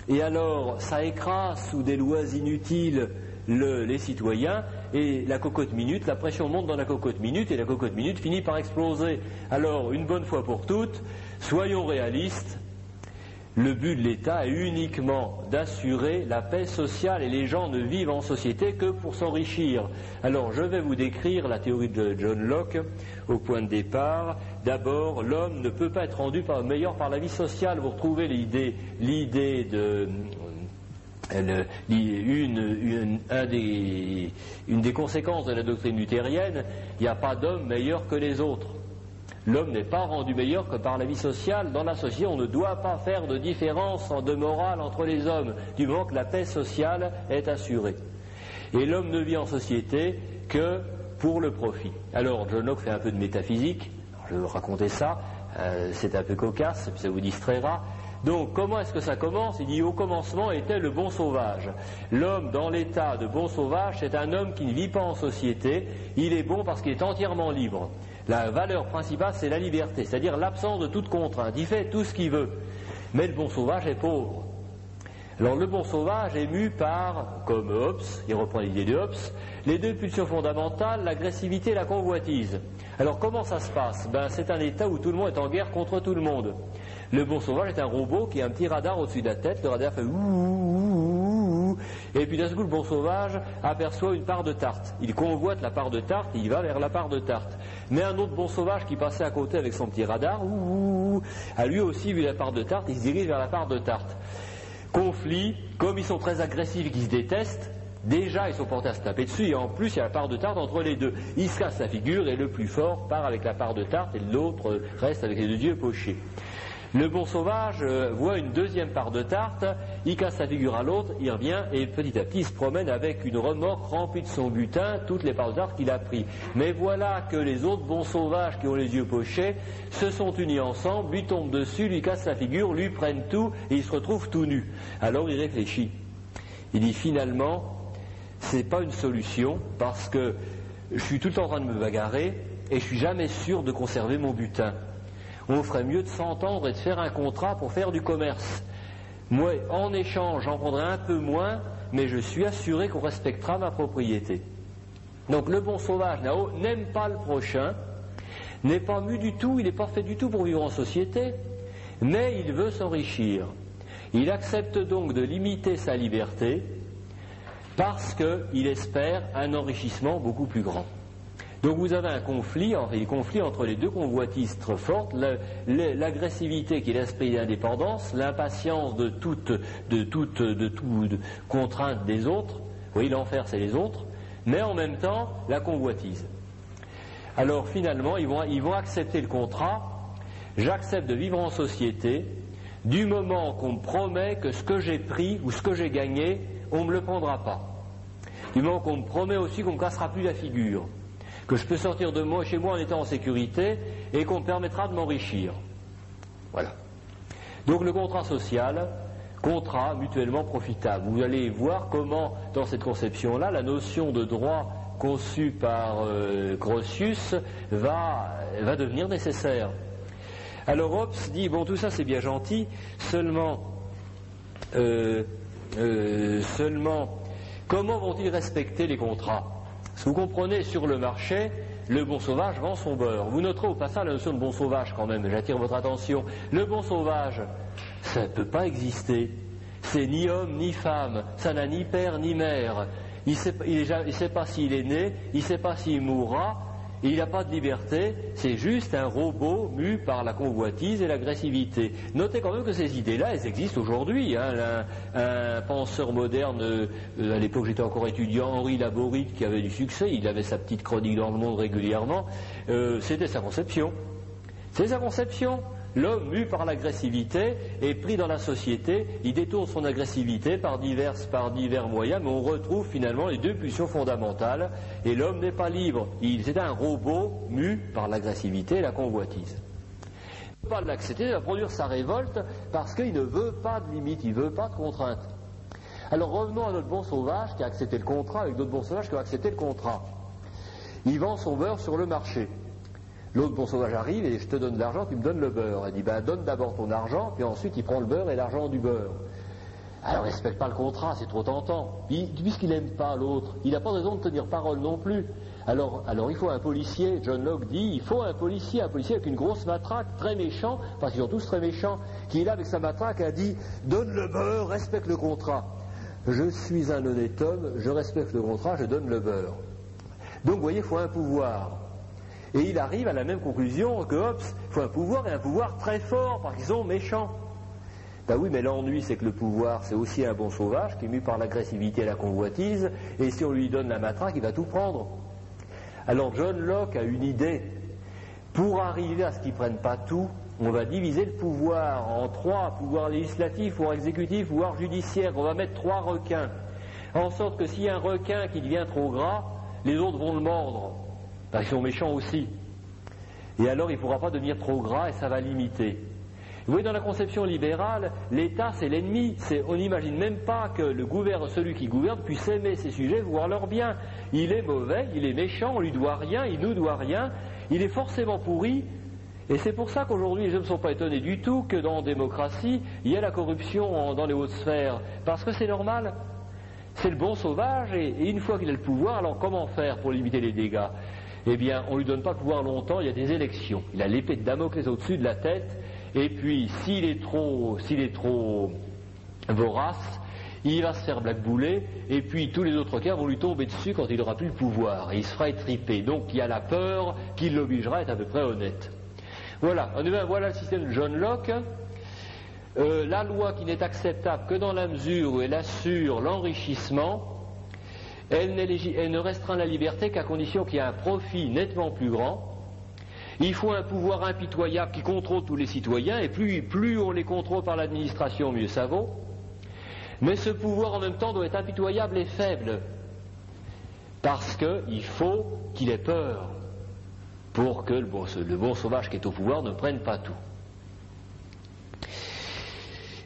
et alors ça écrase sous des lois inutiles les citoyens, et la cocotte minute, la pression monte dans la cocotte minute, et la cocotte minute finit par exploser. Alors, une bonne fois pour toutes, soyons réalistes, le but de l'État est uniquement d'assurer la paix sociale, et les gens ne vivent en société que pour s'enrichir. Alors, je vais vous décrire la théorie de John Locke au point de départ. D'abord, l'homme ne peut pas être rendu meilleur par la vie sociale. Vous retrouvez l'idée de... Une des conséquences de la doctrine luthérienne, il n'y a pas d'homme meilleur que les autres. L'homme n'est pas rendu meilleur que par la vie sociale. Dans la société, on ne doit pas faire de différence de morale entre les hommes, du moment que la paix sociale est assurée. Et l'homme ne vit en société que pour le profit. Alors, John Locke fait un peu de métaphysique. Je vais vous raconter ça. C'est un peu cocasse, ça vous distraira. Donc, comment est-ce que ça commence? Il dit, au commencement était le bon sauvage. L'homme, dans l'état de bon sauvage, c'est un homme qui ne vit pas en société. Il est bon parce qu'il est entièrement libre. La valeur principale, c'est la liberté, c'est-à-dire l'absence de toute contrainte. Il fait tout ce qu'il veut. Mais le bon sauvage est pauvre. Alors, le bon sauvage est mu par, comme Hobbes, il reprend l'idée de Hobbes, les deux pulsions fondamentales, l'agressivité et la convoitise. Alors, comment ça se passe? C'est un état où tout le monde est en guerre contre tout le monde. Le bon sauvage est un robot qui a un petit radar au-dessus de la tête, le radar fait ouh, et puis d'un seul coup le bon sauvage aperçoit une part de tarte. Il convoite la part de tarte, il va vers la part de tarte. Mais un autre bon sauvage qui passait à côté avec son petit radar, a lui aussi vu la part de tarte, il se dirige vers la part de tarte. Conflit, comme ils sont très agressifs et qu'ils se détestent, déjà ils sont portés à se taper dessus, et en plus il y a la part de tarte entre les deux. Ils se cassent la figure et le plus fort part avec la part de tarte et l'autre reste avec les deux yeux pochés. Le bon sauvage voit une deuxième part de tarte, il casse sa figure à l'autre, il revient et petit à petit il se promène avec une remorque remplie de son butin, toutes les parts de tarte qu'il a pris. Mais voilà que les autres bons sauvages qui ont les yeux pochés se sont unis ensemble, lui tombent dessus, lui cassent sa figure, lui prennent tout et il se retrouve tout nu. Alors il réfléchit. Il dit finalement, c'est pas une solution parce que je suis tout le temps en train de me bagarrer. et je suis jamais sûr de conserver mon butin. On ferait mieux de s'entendre et de faire un contrat pour faire du commerce. Moi, en échange, j'en prendrai un peu moins, mais je suis assuré qu'on respectera ma propriété. Donc le bon sauvage n'aime pas le prochain, n'est pas mu du tout, il n'est pas fait du tout pour vivre en société, mais il veut s'enrichir. Il accepte donc de limiter sa liberté parce qu'il espère un enrichissement beaucoup plus grand. Donc vous avez un conflit entre les deux convoitises très fortes, l'agressivité qui est l'esprit d'indépendance, l'impatience de toute contrainte des autres. Oui, l'enfer c'est les autres, mais en même temps la convoitise. Alors finalement ils vont accepter le contrat. J'accepte de vivre en société du moment qu'on me promet que ce que j'ai pris ou ce que j'ai gagné, on ne me le prendra pas. Du moment qu'on me promet aussi qu'on ne me cassera plus la figure, que je peux sortir de chez moi en étant en sécurité et qu'on me permettra de m'enrichir. Voilà. Donc le contrat social, contrat mutuellement profitable. Vous allez voir comment, dans cette conception-là, la notion de droit conçue par Grotius va devenir nécessaire. Alors Hobbes dit, bon tout ça c'est bien gentil, seulement comment vont-ils respecter les contrats? Si vous comprenez, sur le marché, le bon sauvage vend son beurre. Vous noterez au passage la notion de bon sauvage quand même, j'attire votre attention. Le bon sauvage, ça ne peut pas exister. C'est ni homme ni femme, ça n'a ni père ni mère. Il ne sait pas s'il est né, il ne sait pas s'il mourra, il n'a pas de liberté, c'est juste un robot mu par la convoitise et l'agressivité. Notez quand même que ces idées-là, elles existent aujourd'hui. Un penseur moderne, à l'époque j'étais encore étudiant, Henri Laborit, qui avait du succès, il avait sa petite chronique dans Le Monde régulièrement, c'était sa conception. C'est sa conception. L'homme, mu par l'agressivité, est pris dans la société, il détourne son agressivité par divers moyens, mais on retrouve finalement les deux pulsions fondamentales, et l'homme n'est pas libre. C'est un robot mu par l'agressivité et la convoitise. Il ne peut pas l'accepter, il va produire sa révolte, parce qu'il ne veut pas de limite, il ne veut pas de contrainte. Alors revenons à notre bon sauvage qui a accepté le contrat, avec d'autres bons sauvages qui ont accepté le contrat. Il vend son beurre sur le marché. L'autre bon sauvage arrive et je te donne de l'argent, tu me donnes le beurre. Il dit donne d'abord ton argent, puis ensuite il prend le beurre et l'argent du beurre. Alors il ne respecte pas le contrat, c'est trop tentant. Puisqu'il n'aime pas l'autre, il n'a pas raison de tenir parole non plus. Alors il faut un policier, John Locke dit, il faut un policier avec une grosse matraque, très méchant, parce qu'ils sont tous très méchants, qui est là avec sa matraque a dit donne le beurre, respecte le contrat. Je suis un honnête homme, je respecte le contrat, je donne le beurre. Donc vous voyez, il faut un pouvoir. Et il arrive à la même conclusion que Hobbes, il faut un pouvoir, et un pouvoir très fort, parce qu'ils sont méchants. Ben oui, mais l'ennui, c'est que le pouvoir, c'est aussi un bon sauvage, qui est mu par l'agressivité et la convoitise, et si on lui donne la matraque, il va tout prendre. Alors John Locke a une idée. Pour arriver à ce qu'ils ne prennent pas tout, on va diviser le pouvoir en 3, pouvoir législatif, pouvoir exécutif, pouvoir judiciaire. On va mettre 3 requins, en sorte que s'il y a un requin qui devient trop gras, les autres vont le mordre. Parce qu'ils sont méchants aussi. Et alors il ne pourra pas devenir trop gras et ça va limiter. Vous voyez, dans la conception libérale, l'État c'est l'ennemi. On n'imagine même pas que celui qui gouverne puisse aimer ses sujets, voir leur bien. Il est mauvais, il est méchant, on lui doit rien, il nous doit rien, il est forcément pourri. Et c'est pour ça qu'aujourd'hui les gens ne sont pas étonnés du tout que dans la démocratie, il y ait la corruption dans les hautes sphères. Parce que c'est normal. C'est le bon sauvage et une fois qu'il a le pouvoir, alors comment faire pour limiter les dégâts ? Eh bien, on ne lui donne pas le pouvoir longtemps, il y a des élections. Il a l'épée de Damoclès au-dessus de la tête, et puis s'il est trop vorace, il va se faire blackbouler, et puis tous les autres cas vont lui tomber dessus quand il n'aura plus le pouvoir, et il se fera étriper. Donc il y a la peur qui l'obligera à être à peu près honnête. Voilà, voilà le système de John Locke. La loi qui n'est acceptable que dans la mesure où elle assure l'enrichissement, elle ne restreint la liberté qu'à condition qu'il y ait un profit nettement plus grand. Il faut un pouvoir impitoyable qui contrôle tous les citoyens, et plus on les contrôle par l'administration, mieux ça vaut. Mais ce pouvoir en même temps doit être impitoyable et faible, parce qu'il faut qu'il ait peur, pour que le bon sauvage qui est au pouvoir ne prenne pas tout.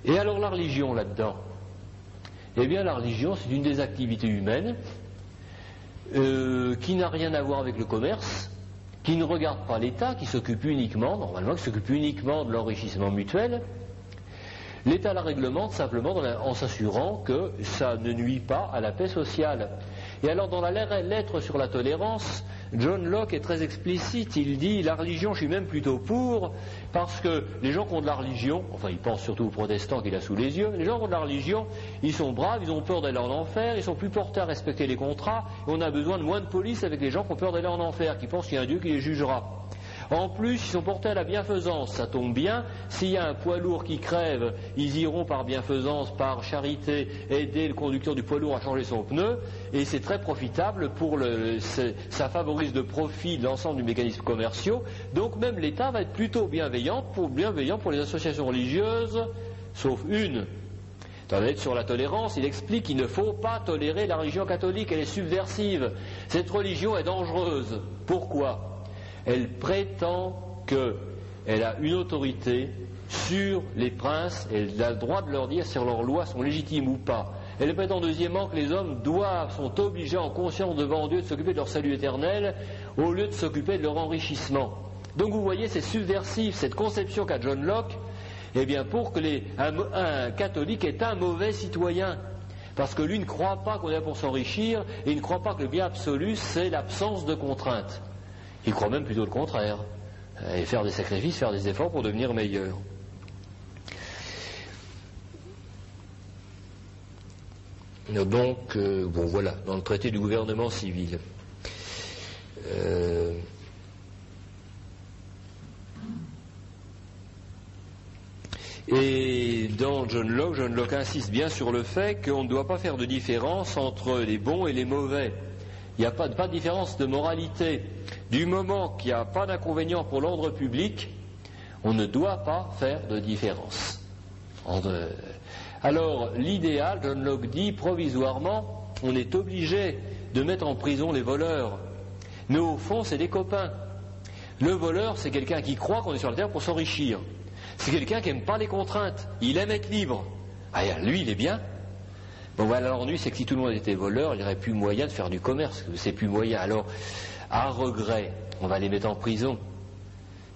Et alors la religion là-dedans ? Eh bien la religion c'est une des activités humaines qui n'a rien à voir avec le commerce, qui ne regarde pas l'État, qui s'occupe uniquement, normalement, qui s'occupe uniquement de l'enrichissement mutuel. L'État la réglemente simplement en s'assurant que ça ne nuit pas à la paix sociale. Et alors dans la lettre sur la tolérance, John Locke est très explicite, il dit la religion je suis même plutôt pour, parce que les gens qui ont de la religion, enfin il pense surtout aux protestants qu'il a sous les yeux, les gens qui ont de la religion, ils sont braves, ils ont peur d'aller en enfer, ils sont plus portés à respecter les contrats, et on a besoin de moins de police avec les gens qui ont peur d'aller en enfer, qui pensent qu'il y a un Dieu qui les jugera. En plus, ils sont portés à la bienfaisance, ça tombe bien. S'il y a un poids lourd qui crève, ils iront par bienfaisance, par charité, aider le conducteur du poids lourd à changer son pneu, et c'est très profitable ça favorise le profit de l'ensemble du mécanisme commerciaux. Donc même l'État va être plutôt bienveillant pour les associations religieuses, sauf une. Dans la lettre sur la tolérance, il explique qu'il ne faut pas tolérer la religion catholique, elle est subversive. Cette religion est dangereuse. Pourquoi ? Elle prétend qu'elle a une autorité sur les princes, elle a le droit de leur dire si leurs lois sont légitimes ou pas. Elle prétend deuxièmement que les hommes sont obligés en conscience devant Dieu de s'occuper de leur salut éternel au lieu de s'occuper de leur enrichissement. Donc vous voyez, c'est subversif, cette conception qu'a John Locke, eh bien pour que un catholique est un mauvais citoyen. Parce que lui ne croit pas qu'on est là pour s'enrichir et il ne croit pas que le bien absolu c'est l'absence de contraintes. Il croit même plutôt le contraire, et faire des sacrifices, faire des efforts pour devenir meilleur. Donc, bon voilà, dans le traité du gouvernement civil. Et dans John Locke insiste bien sur le fait qu'on ne doit pas faire de différence entre les bons et les mauvais. Il n'y a pas de différence de moralité. Du moment qu'il n'y a pas d'inconvénient pour l'ordre public, on ne doit pas faire de différence. Alors, l'idéal, John Locke dit, provisoirement, on est obligé de mettre en prison les voleurs. Mais au fond, c'est des copains. Le voleur, c'est quelqu'un qui croit qu'on est sur la terre pour s'enrichir. C'est quelqu'un qui n'aime pas les contraintes. Il aime être libre. Ah, lui, il est bien. Bon, voilà, l'ennui, c'est que si tout le monde était voleur, il n'y aurait plus moyen de faire du commerce. C'est plus moyen. Alors, à regret, on va les mettre en prison.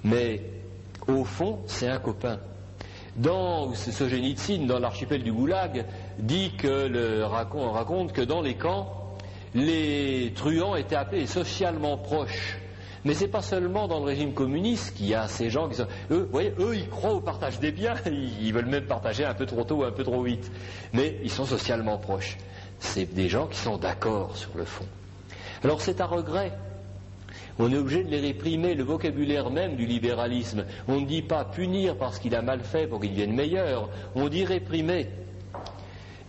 Mais, au fond, c'est un copain. Solzhenitsyn, dans l'archipel du Goulag, raconte que dans les camps, les truands étaient appelés socialement proches. Mais c'est pas seulement dans le régime communiste qu'il y a ces gens qui sont... Eux, ils croient au partage des biens, ils veulent même partager un peu trop tôt ou un peu trop vite. Mais ils sont socialement proches. C'est des gens qui sont d'accord sur le fond. Alors c'est à regret. On est obligé de les réprimer, le vocabulaire même du libéralisme. On ne dit pas punir parce qu'il a mal fait pour qu'il devienne meilleur, on dit réprimer.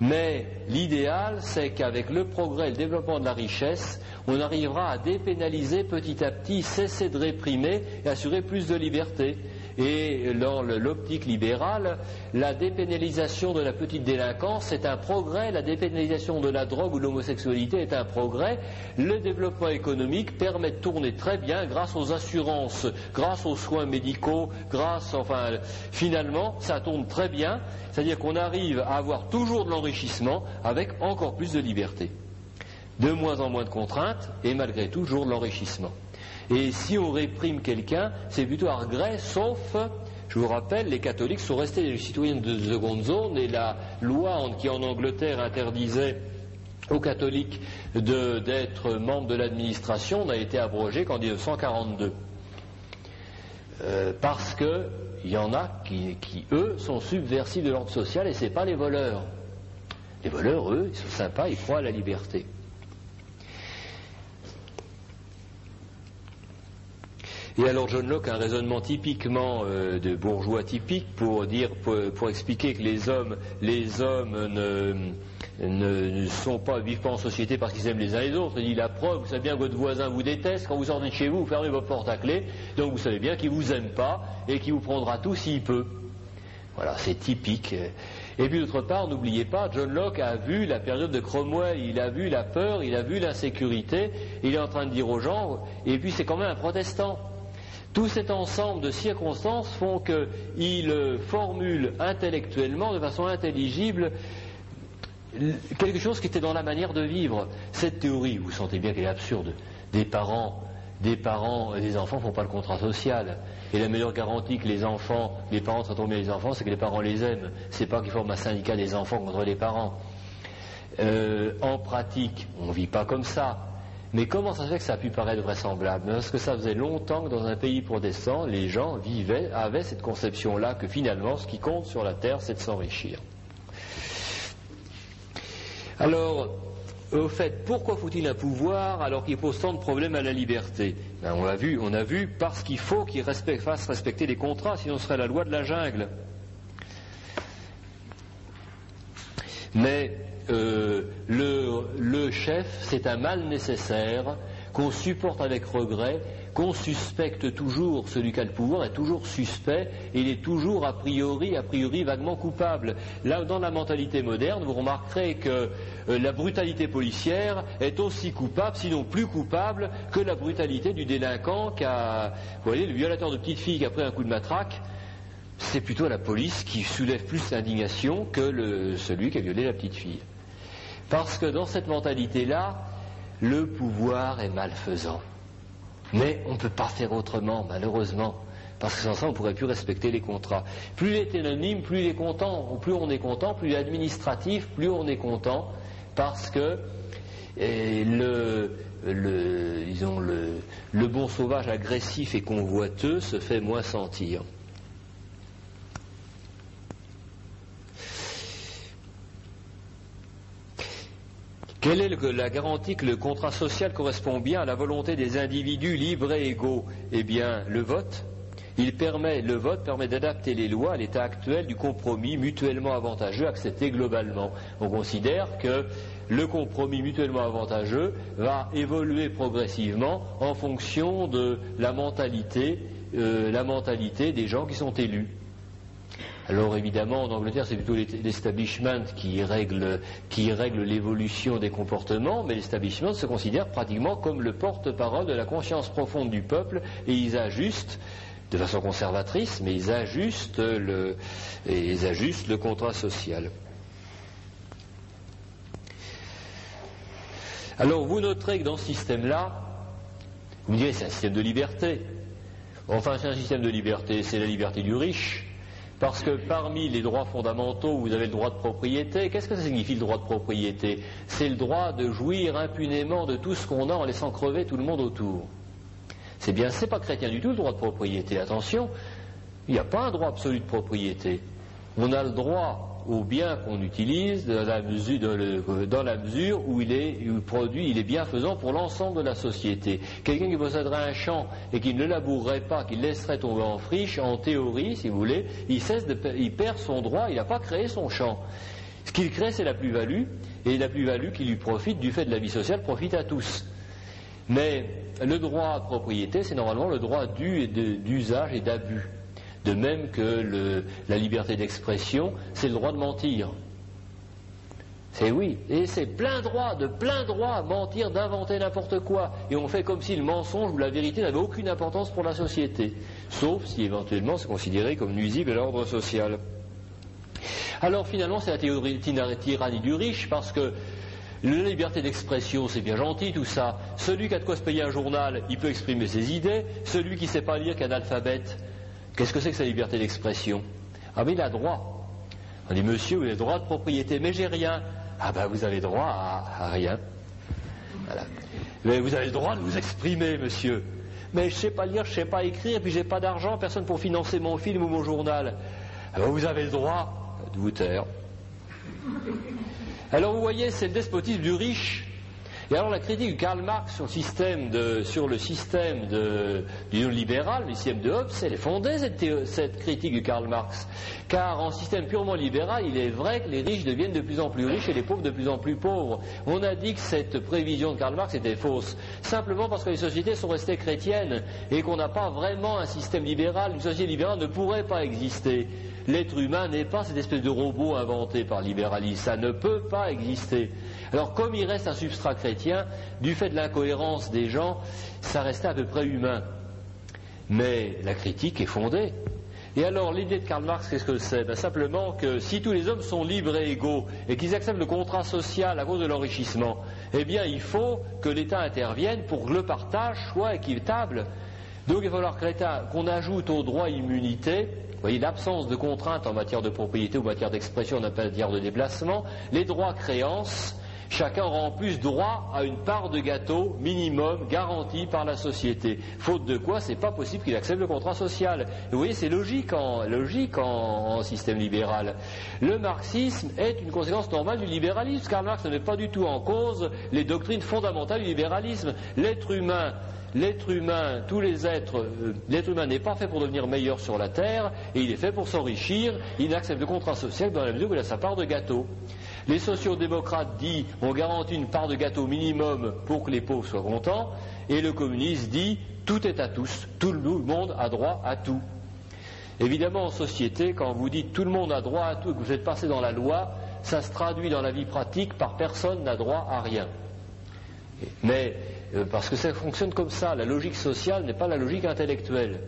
Mais l'idéal, c'est qu'avec le progrès et le développement de la richesse, on arrivera à dépénaliser petit à petit, cesser de réprimer et assurer plus de liberté. Et dans l'optique libérale, la dépénalisation de la petite délinquance est un progrès, la dépénalisation de la drogue ou de l'homosexualité est un progrès. Le développement économique permet de tourner très bien grâce aux assurances, grâce aux soins médicaux, finalement, ça tourne très bien. C'est-à-dire qu'on arrive à avoir toujours de l'enrichissement avec encore plus de liberté. De moins en moins de contraintes et malgré tout toujours de l'enrichissement. Et si on réprime quelqu'un, c'est plutôt à regret, sauf, je vous rappelle, les catholiques sont restés des citoyens de seconde zone et la loi qui en Angleterre interdisait aux catholiques d'être membres de l'administration n'a été abrogée qu'en 1942. Parce qu'il y en a qui, eux, sont subversifs de l'ordre social et ce n'est pas les voleurs. Les voleurs, eux, ils sont sympas, ils croient à la liberté. Et alors John Locke a un raisonnement typiquement de bourgeois typique pour expliquer que les hommes ne vivent pas en société parce qu'ils aiment les uns les autres. Il dit la preuve, vous savez bien que votre voisin vous déteste, quand vous sortez de chez vous, vous fermez votre porte à clé, donc vous savez bien qu'il vous aime pas et qu'il vous prendra tout s'il peut. Voilà, c'est typique. Et puis d'autre part, n'oubliez pas, John Locke a vu la période de Cromwell, il a vu la peur, il a vu l'insécurité, il est en train de dire aux gens, et puis c'est quand même un protestant. Tout cet ensemble de circonstances font qu'il formule intellectuellement, de façon intelligible, quelque chose qui était dans la manière de vivre. Cette théorie, vous sentez bien qu'elle est absurde, des parents des parents et des enfants ne font pas le contrat social. Et la meilleure garantie que les parents traitent bien les enfants, c'est que les parents les aiment. C'est pas qu'ils forment un syndicat des enfants contre les parents. En pratique, on ne vit pas comme ça. Mais comment ça se fait que ça a pu paraître vraisemblable? Parce que ça faisait longtemps que dans un pays protestant, les gens avaient cette conception-là que finalement, ce qui compte sur la terre, c'est de s'enrichir. Alors, au fait, pourquoi faut-il un pouvoir alors qu'il pose tant de problèmes à la liberté? Ben, on a vu parce qu'il faut qu'il fasse respecter les contrats, sinon ce serait la loi de la jungle. Mais le chef, c'est un mal nécessaire qu'on supporte avec regret, qu'on suspecte toujours. Celui qui a le pouvoir est toujours suspect et il est toujours a priori vaguement coupable. Là, dans la mentalité moderne, vous remarquerez que la brutalité policière est aussi coupable, sinon plus coupable, que la brutalité du délinquant vous voyez, le violateur de petite fille qui a pris un coup de matraque. C'est plutôt la police qui soulève plus l'indignation que celui qui a violé la petite fille. Parce que dans cette mentalité-là, le pouvoir est malfaisant. Mais on ne peut pas faire autrement, malheureusement. Parce que sans ça, on ne pourrait plus respecter les contrats. Plus il est anonyme, plus il est content. Ou plus on est content, plus il est administratif, plus on est content. Parce que le bon sauvage agressif et convoiteux se fait moins sentir. Quelle est la garantie que le contrat social correspond bien à la volonté des individus libres et égaux? Eh bien, le vote permet d'adapter les lois à l'état actuel du compromis mutuellement avantageux accepté globalement. On considère que le compromis mutuellement avantageux va évoluer progressivement en fonction de la mentalité des gens qui sont élus. Alors évidemment, en Angleterre, c'est plutôt l'establishment qui règle l'évolution des comportements, mais l'establishment se considère pratiquement comme le porte-parole de la conscience profonde du peuple, et ils ajustent, de façon conservatrice, mais ils ajustent le contrat social. Alors vous noterez que dans ce système-là, vous me direz c'est un système de liberté. Enfin, c'est un système de liberté, c'est la liberté du riche. Parce que parmi les droits fondamentaux, vous avez le droit de propriété. Qu'est-ce que ça signifie le droit de propriété? C'est le droit de jouir impunément de tout ce qu'on a en laissant crever tout le monde autour. C'est pas chrétien du tout le droit de propriété. Attention, il n'y a pas un droit absolu de propriété. On a le droit au bien qu'on utilise dans la mesure où il est bienfaisant pour l'ensemble de la société. Quelqu'un qui posséderait un champ et qui ne le labourerait pas, qui le laisserait tomber en friche, en théorie, si vous voulez, il perd son droit, il n'a pas créé son champ. Ce qu'il crée, c'est la plus-value, et la plus-value qui lui profite du fait de la vie sociale profite à tous. Mais le droit de propriété, c'est normalement le droit d'usage et d'abus. De même que la liberté d'expression, c'est le droit de mentir. C'est oui. Et c'est plein droit à mentir, d'inventer n'importe quoi. Et on fait comme si le mensonge ou la vérité n'avait aucune importance pour la société. Sauf si éventuellement c'est considéré comme nuisible à l'ordre social. Alors finalement, c'est la tyrannie du riche, parce que la liberté d'expression, c'est bien gentil tout ça. Celui qui a de quoi se payer un journal, il peut exprimer ses idées. Celui qui ne sait pas lire, qui est analphabète, qu'est-ce que c'est que sa liberté d'expression? Ah mais il a droit. On dit monsieur, vous avez droit de propriété, mais j'ai rien. Ah ben vous avez droit à rien. Voilà. Mais vous avez le droit de vous exprimer, monsieur. Mais je ne sais pas lire, je ne sais pas écrire, puis j'ai pas d'argent, personne pour financer mon film ou mon journal. Ah ben vous avez le droit de vous taire. Alors vous voyez, c'est le despotisme du riche. Et alors la critique de Karl Marx sur le système du libéral, le système de Hobbes, elle est fondée, cette critique de Karl Marx. Car en système purement libéral, il est vrai que les riches deviennent de plus en plus riches et les pauvres de plus en plus pauvres. On a dit que cette prévision de Karl Marx était fausse, simplement parce que les sociétés sont restées chrétiennes et qu'on n'a pas vraiment un système libéral. Une société libérale ne pourrait pas exister. L'être humain n'est pas cette espèce de robot inventé par le libéralisme, ça ne peut pas exister. Alors comme il reste un substrat chrétien, du fait de l'incohérence des gens, ça restait à peu près humain. Mais la critique est fondée. Et alors l'idée de Karl Marx, qu'est-ce que c'est? Simplement que si tous les hommes sont libres et égaux et qu'ils acceptent le contrat social à cause de l'enrichissement, eh bien il faut que l'État intervienne pour que le partage soit équitable. Donc il va falloir qu'on ajoute au droit immunité, vous voyez, l'absence de contraintes en matière de propriété ou en matière d'expression, en matière de déplacement, les droits créances. Chacun aura en plus droit à une part de gâteau minimum garantie par la société. Faute de quoi, c'est pas possible qu'il accepte le contrat social. Et vous voyez, c'est logique en système libéral. Le marxisme est une conséquence normale du libéralisme. Karl Marx ne met pas du tout en cause les doctrines fondamentales du libéralisme. L'être humain, tous les êtres, l'être humain n'est pas fait pour devenir meilleur sur la terre, et il est fait pour s'enrichir. Il n'accepte le contrat social que dans la mesure où il a sa part de gâteau. Les sociaux-démocrates disent on garantit une part de gâteau minimum pour que les pauvres soient contents, et le communiste dit tout est à tous, tout le monde a droit à tout. Évidemment, en société, quand vous dites tout le monde a droit à tout et que vous êtes passé dans la loi, ça se traduit dans la vie pratique par personne n'a droit à rien. Mais parce que ça fonctionne comme ça, la logique sociale n'est pas la logique intellectuelle.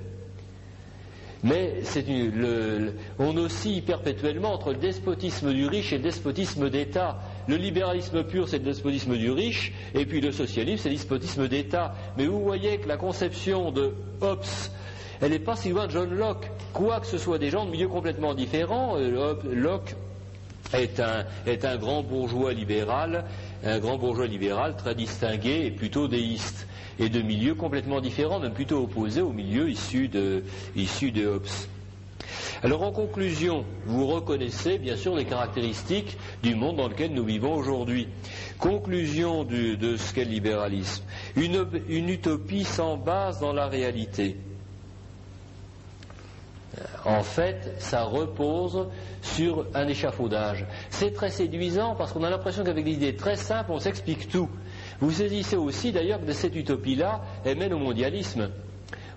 Mais on oscille perpétuellement entre le despotisme du riche et le despotisme d'État. Le libéralisme pur, c'est le despotisme du riche, et puis le socialisme, c'est le despotisme d'État. Mais vous voyez que la conception de Hobbes, elle n'est pas si loin de John Locke, quoique ce soit des gens de milieux complètement différents. Locke est un grand bourgeois libéral très distingué et plutôt déiste, et de milieux complètement différents, même plutôt opposés aux milieux issus de Hobbes. Alors en conclusion, vous reconnaissez bien sûr les caractéristiques du monde dans lequel nous vivons aujourd'hui. Conclusion de ce qu'est le libéralisme. Une utopie sans base dans la réalité. En fait, ça repose sur un échafaudage. C'est très séduisant parce qu'on a l'impression qu'avec des idées très simples, on s'explique tout. Vous saisissez aussi d'ailleurs que cette utopie-là, elle mène au mondialisme.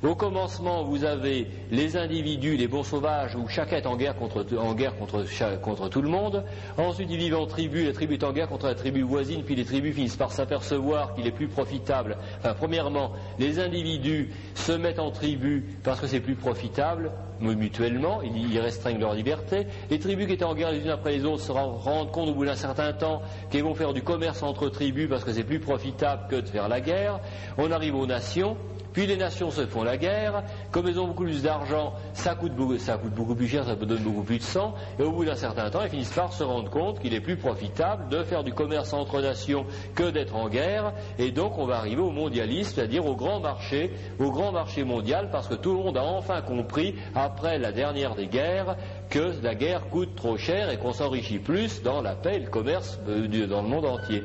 Au commencement, vous avez les individus, les bons sauvages, où chacun est en guerre contre tout le monde. Ensuite, ils vivent en tribu, la tribu est en guerre contre la tribu voisine, puis les tribus finissent par s'apercevoir qu'il est plus profitable. Enfin, premièrement, les individus se mettent en tribu parce que c'est plus profitable, mutuellement, ils restreignent leur liberté. Les tribus qui étaient en guerre les unes après les autres se rendent compte au bout d'un certain temps qu'ils vont faire du commerce entre tribus parce que c'est plus profitable que de faire la guerre. On arrive aux nations. Puis les nations se font la guerre, comme elles ont beaucoup plus d'argent, ça coûte beaucoup plus cher, ça donne beaucoup plus de sang, et au bout d'un certain temps, ils finissent par se rendre compte qu'il est plus profitable de faire du commerce entre nations que d'être en guerre, et donc on va arriver au mondialisme, c'est-à-dire au grand marché mondial, parce que tout le monde a enfin compris, après la dernière des guerres, que la guerre coûte trop cher et qu'on s'enrichit plus dans la paix et le commerce dans le monde entier.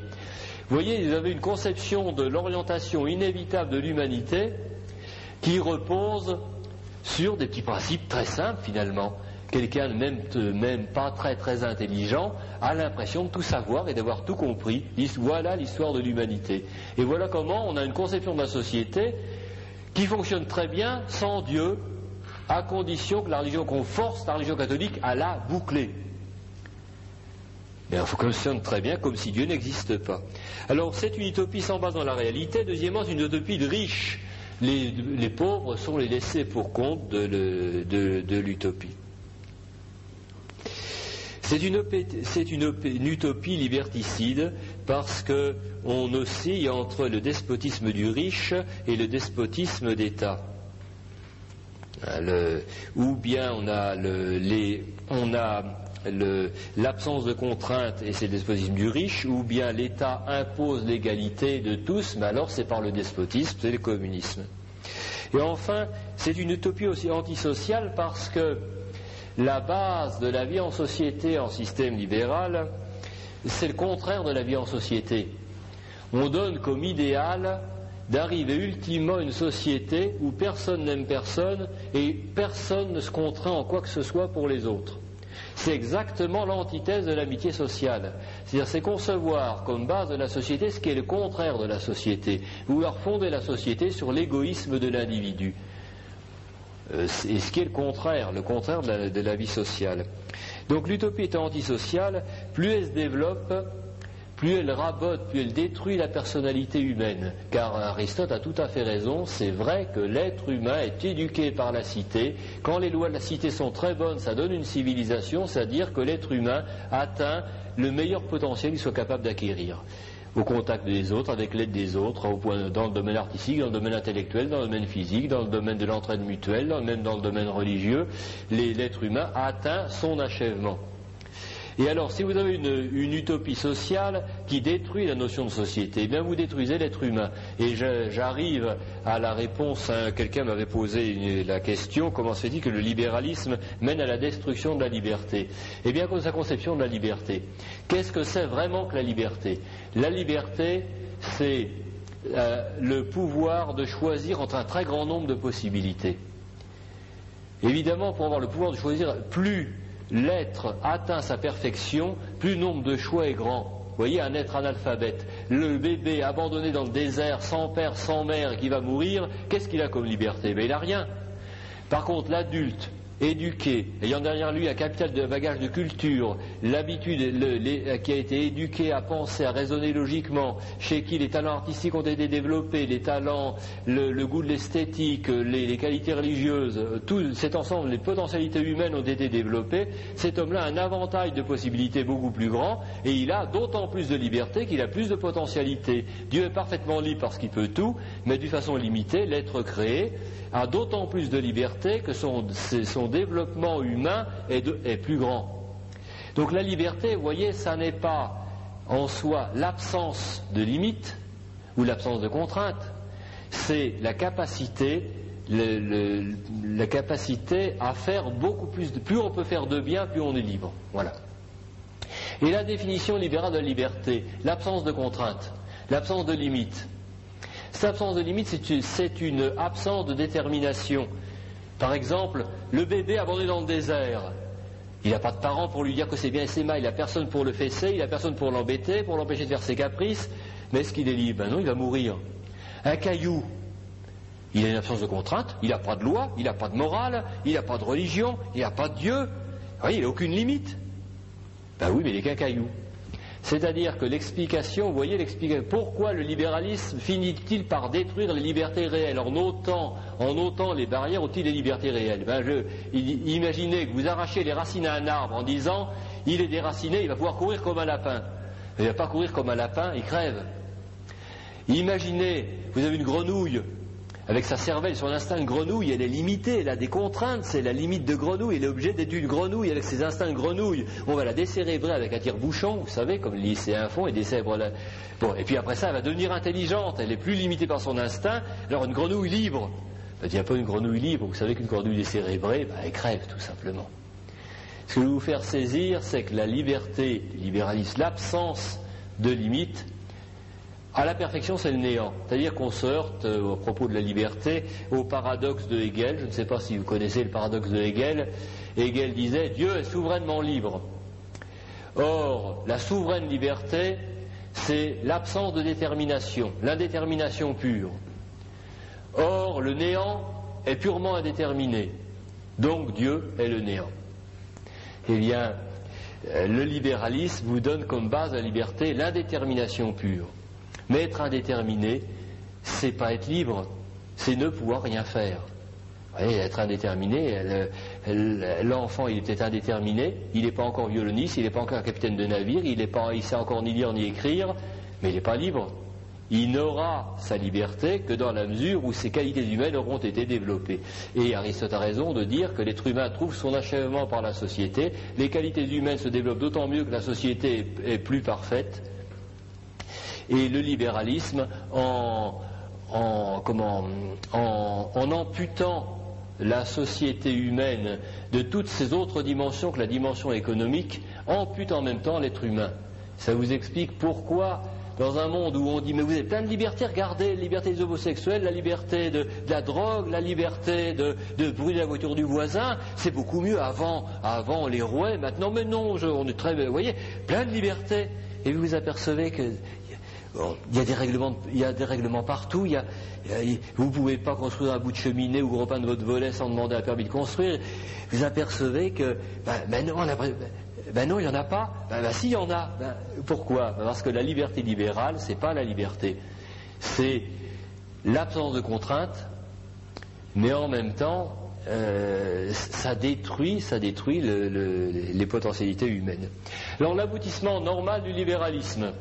Vous voyez, vous avez une conception de l'orientation inévitable de l'humanité qui repose sur des petits principes très simples finalement. Quelqu'un même pas très très intelligent a l'impression de tout savoir et d'avoir tout compris. Voilà l'histoire de l'humanité. Et voilà comment on a une conception de la société qui fonctionne très bien sans Dieu, à condition que la religion qu'on force, la religion catholique, à la boucler. Mais il fonctionne très bien comme si Dieu n'existe pas. Alors c'est une utopie sans base dans la réalité. Deuxièmement, c'est une utopie de riches. Les pauvres sont les laissés pour compte de l'utopie. C'est une utopie liberticide parce qu'on oscille entre le despotisme du riche et le despotisme d'État. Ou bien on a l'absence de contraintes et c'est le despotisme du riche, ou bien l'État impose l'égalité de tous, mais alors c'est par le despotisme, c'est le communisme. Et enfin, c'est une utopie aussi antisociale parce que la base de la vie en société, en système libéral, c'est le contraire de la vie en société. On donne comme idéal d'arriver ultimement à une société où personne n'aime personne et personne ne se contraint en quoi que ce soit pour les autres. C'est exactement l'antithèse de l'amitié sociale. C'est-à-dire, c'est concevoir comme base de la société ce qui est le contraire de la société, vouloir fonder la société sur l'égoïsme de l'individu. Et ce qui est le contraire de la vie sociale. Donc l'utopie étant antisociale, plus elle se développe, plus elle rabote, plus elle détruit la personnalité humaine. Car Aristote a tout à fait raison, c'est vrai que l'être humain est éduqué par la cité. Quand les lois de la cité sont très bonnes, ça donne une civilisation, c'est-à-dire que l'être humain atteint le meilleur potentiel qu'il soit capable d'acquérir. au contact des autres, avec l'aide des autres, dans le domaine artistique, dans le domaine intellectuel, dans le domaine physique, dans le domaine de l'entraide mutuelle, même dans le domaine religieux, l'être humain atteint son achèvement. Et alors, si vous avez une utopie sociale qui détruit la notion de société, eh bien vous détruisez l'être humain. Et j'arrive à la réponse, quelqu'un m'avait posé la question, comment se fait-il que le libéralisme mène à la destruction de la liberté? Eh bien, à cause de sa conception de la liberté. Qu'est-ce que c'est vraiment que la liberté? La liberté, c'est le pouvoir de choisir entre un très grand nombre de possibilités. Évidemment, pour avoir le pouvoir de choisir, plus l'être atteint sa perfection, plus le nombre de choix est grand. Vous voyez, un être analphabète, le bébé abandonné dans le désert, sans père, sans mère, qui va mourir, qu'est-ce qu'il a comme liberté? Ben, il n'a rien. Par contre, l'adulte, éduqué, ayant derrière lui un capital de bagage de culture, l'habitude, qui a été éduqué à penser, à raisonner logiquement, chez qui les talents artistiques ont été développés, les talents, le goût de l'esthétique, les qualités religieuses, tout cet ensemble, les potentialités humaines ont été développées, cet homme-là a un éventail de possibilités beaucoup plus grand, et il a d'autant plus de liberté qu'il a plus de potentialités. Dieu est parfaitement libre parce qu'il peut tout, mais d'une façon limitée, l'être créé a d'autant plus de liberté que son développement humain est plus grand. Donc la liberté, vous voyez, ça n'est pas en soi l'absence de limites ou l'absence de contraintes, c'est la capacité, la capacité à faire beaucoup plus plus on peut faire de bien, plus on est libre. Voilà. Et la définition libérale de la liberté, l'absence de contraintes, l'absence de limites. Cette absence de limite, c'est une absence de détermination. Par exemple, le bébé abandonné dans le désert, il n'a pas de parents pour lui dire que c'est bien et c'est mal, il n'a personne pour le fesser, il n'a personne pour l'embêter, pour l'empêcher de faire ses caprices, mais est-ce qu'il est libre? Ben non, il va mourir. Un caillou, il a une absence de contrainte, il n'a pas de loi, il n'a pas de morale, il n'a pas de religion, il n'a pas de Dieu. Vous voyez, il n'a aucune limite. Ben oui, mais il n'est qu'un caillou. C'est-à-dire que l'explication, vous voyez, pourquoi le libéralisme finit-il par détruire les libertés réelles en ôtant les barrières au-dessus des libertés réelles? Imaginez que vous arrachez les racines à un arbre en disant il est déraciné, il va pouvoir courir comme un lapin. Il ne va pas courir comme un lapin, il crève. Imaginez, vous avez une grenouille, avec sa cervelle, son instinct de grenouille, elle est limitée, elle a des contraintes, c'est la limite de grenouille, elle est obligée d'être une grenouille avec ses instincts de grenouille. On va la décérébrer avec un tire-bouchon, vous savez, comme les lycéens font, et décèbre la... Bon, et puis après ça, elle va devenir intelligente, elle est plus limitée par son instinct, alors une grenouille libre. Il n'y a pas une grenouille libre, vous savez qu'une grenouille décérébrée, elle crève tout simplement. Ce que je veux vous faire saisir, c'est que la liberté, le libéralisme, l'absence de limites, à la perfection, c'est le néant. C'est-à-dire qu'on se heurte, au propos de la liberté, au paradoxe de Hegel. Je ne sais pas si vous connaissez le paradoxe de Hegel. Hegel disait « Dieu est souverainement libre ». Or, la souveraine liberté, c'est l'absence de détermination, l'indétermination pure. Or, le néant est purement indéterminé. Donc, Dieu est le néant. Eh bien, le libéralisme vous donne comme base de la liberté l'indétermination pure. Mais être indéterminé, c'est pas être libre, c'est ne pouvoir rien faire. Vous voyez, être indéterminé, l'enfant il est peut-être indéterminé, il n'est pas encore violoniste, il n'est pas encore capitaine de navire, il ne sait encore ni lire ni écrire, mais il n'est pas libre. Il n'aura sa liberté que dans la mesure où ses qualités humaines auront été développées. Et Aristote a raison de dire que l'être humain trouve son achèvement par la société, les qualités humaines se développent d'autant mieux que la société est plus parfaite. Et le libéralisme, en amputant la société humaine de toutes ces autres dimensions que la dimension économique, ampute en même temps l'être humain. Ça vous explique pourquoi, dans un monde où on dit mais vous avez plein de libertés, regardez, la liberté des homosexuels, la liberté de la drogue, la liberté de brûler la voiture du voisin, c'est beaucoup mieux avant on les rouait, maintenant mais non, on est très, vous voyez, plein de libertés. Et vous vous apercevez que il y a des règlements partout. Vous ne pouvez pas construire un bout de cheminée ou repeindre votre volet sans demander un permis de construire. Vous apercevez que non, il n'y en a pas. Si, il y en a. Pourquoi? Parce que la liberté libérale, c'est pas la liberté. C'est l'absence de contraintes, mais en même temps, ça détruit les potentialités humaines. Alors l'aboutissement normal du libéralisme,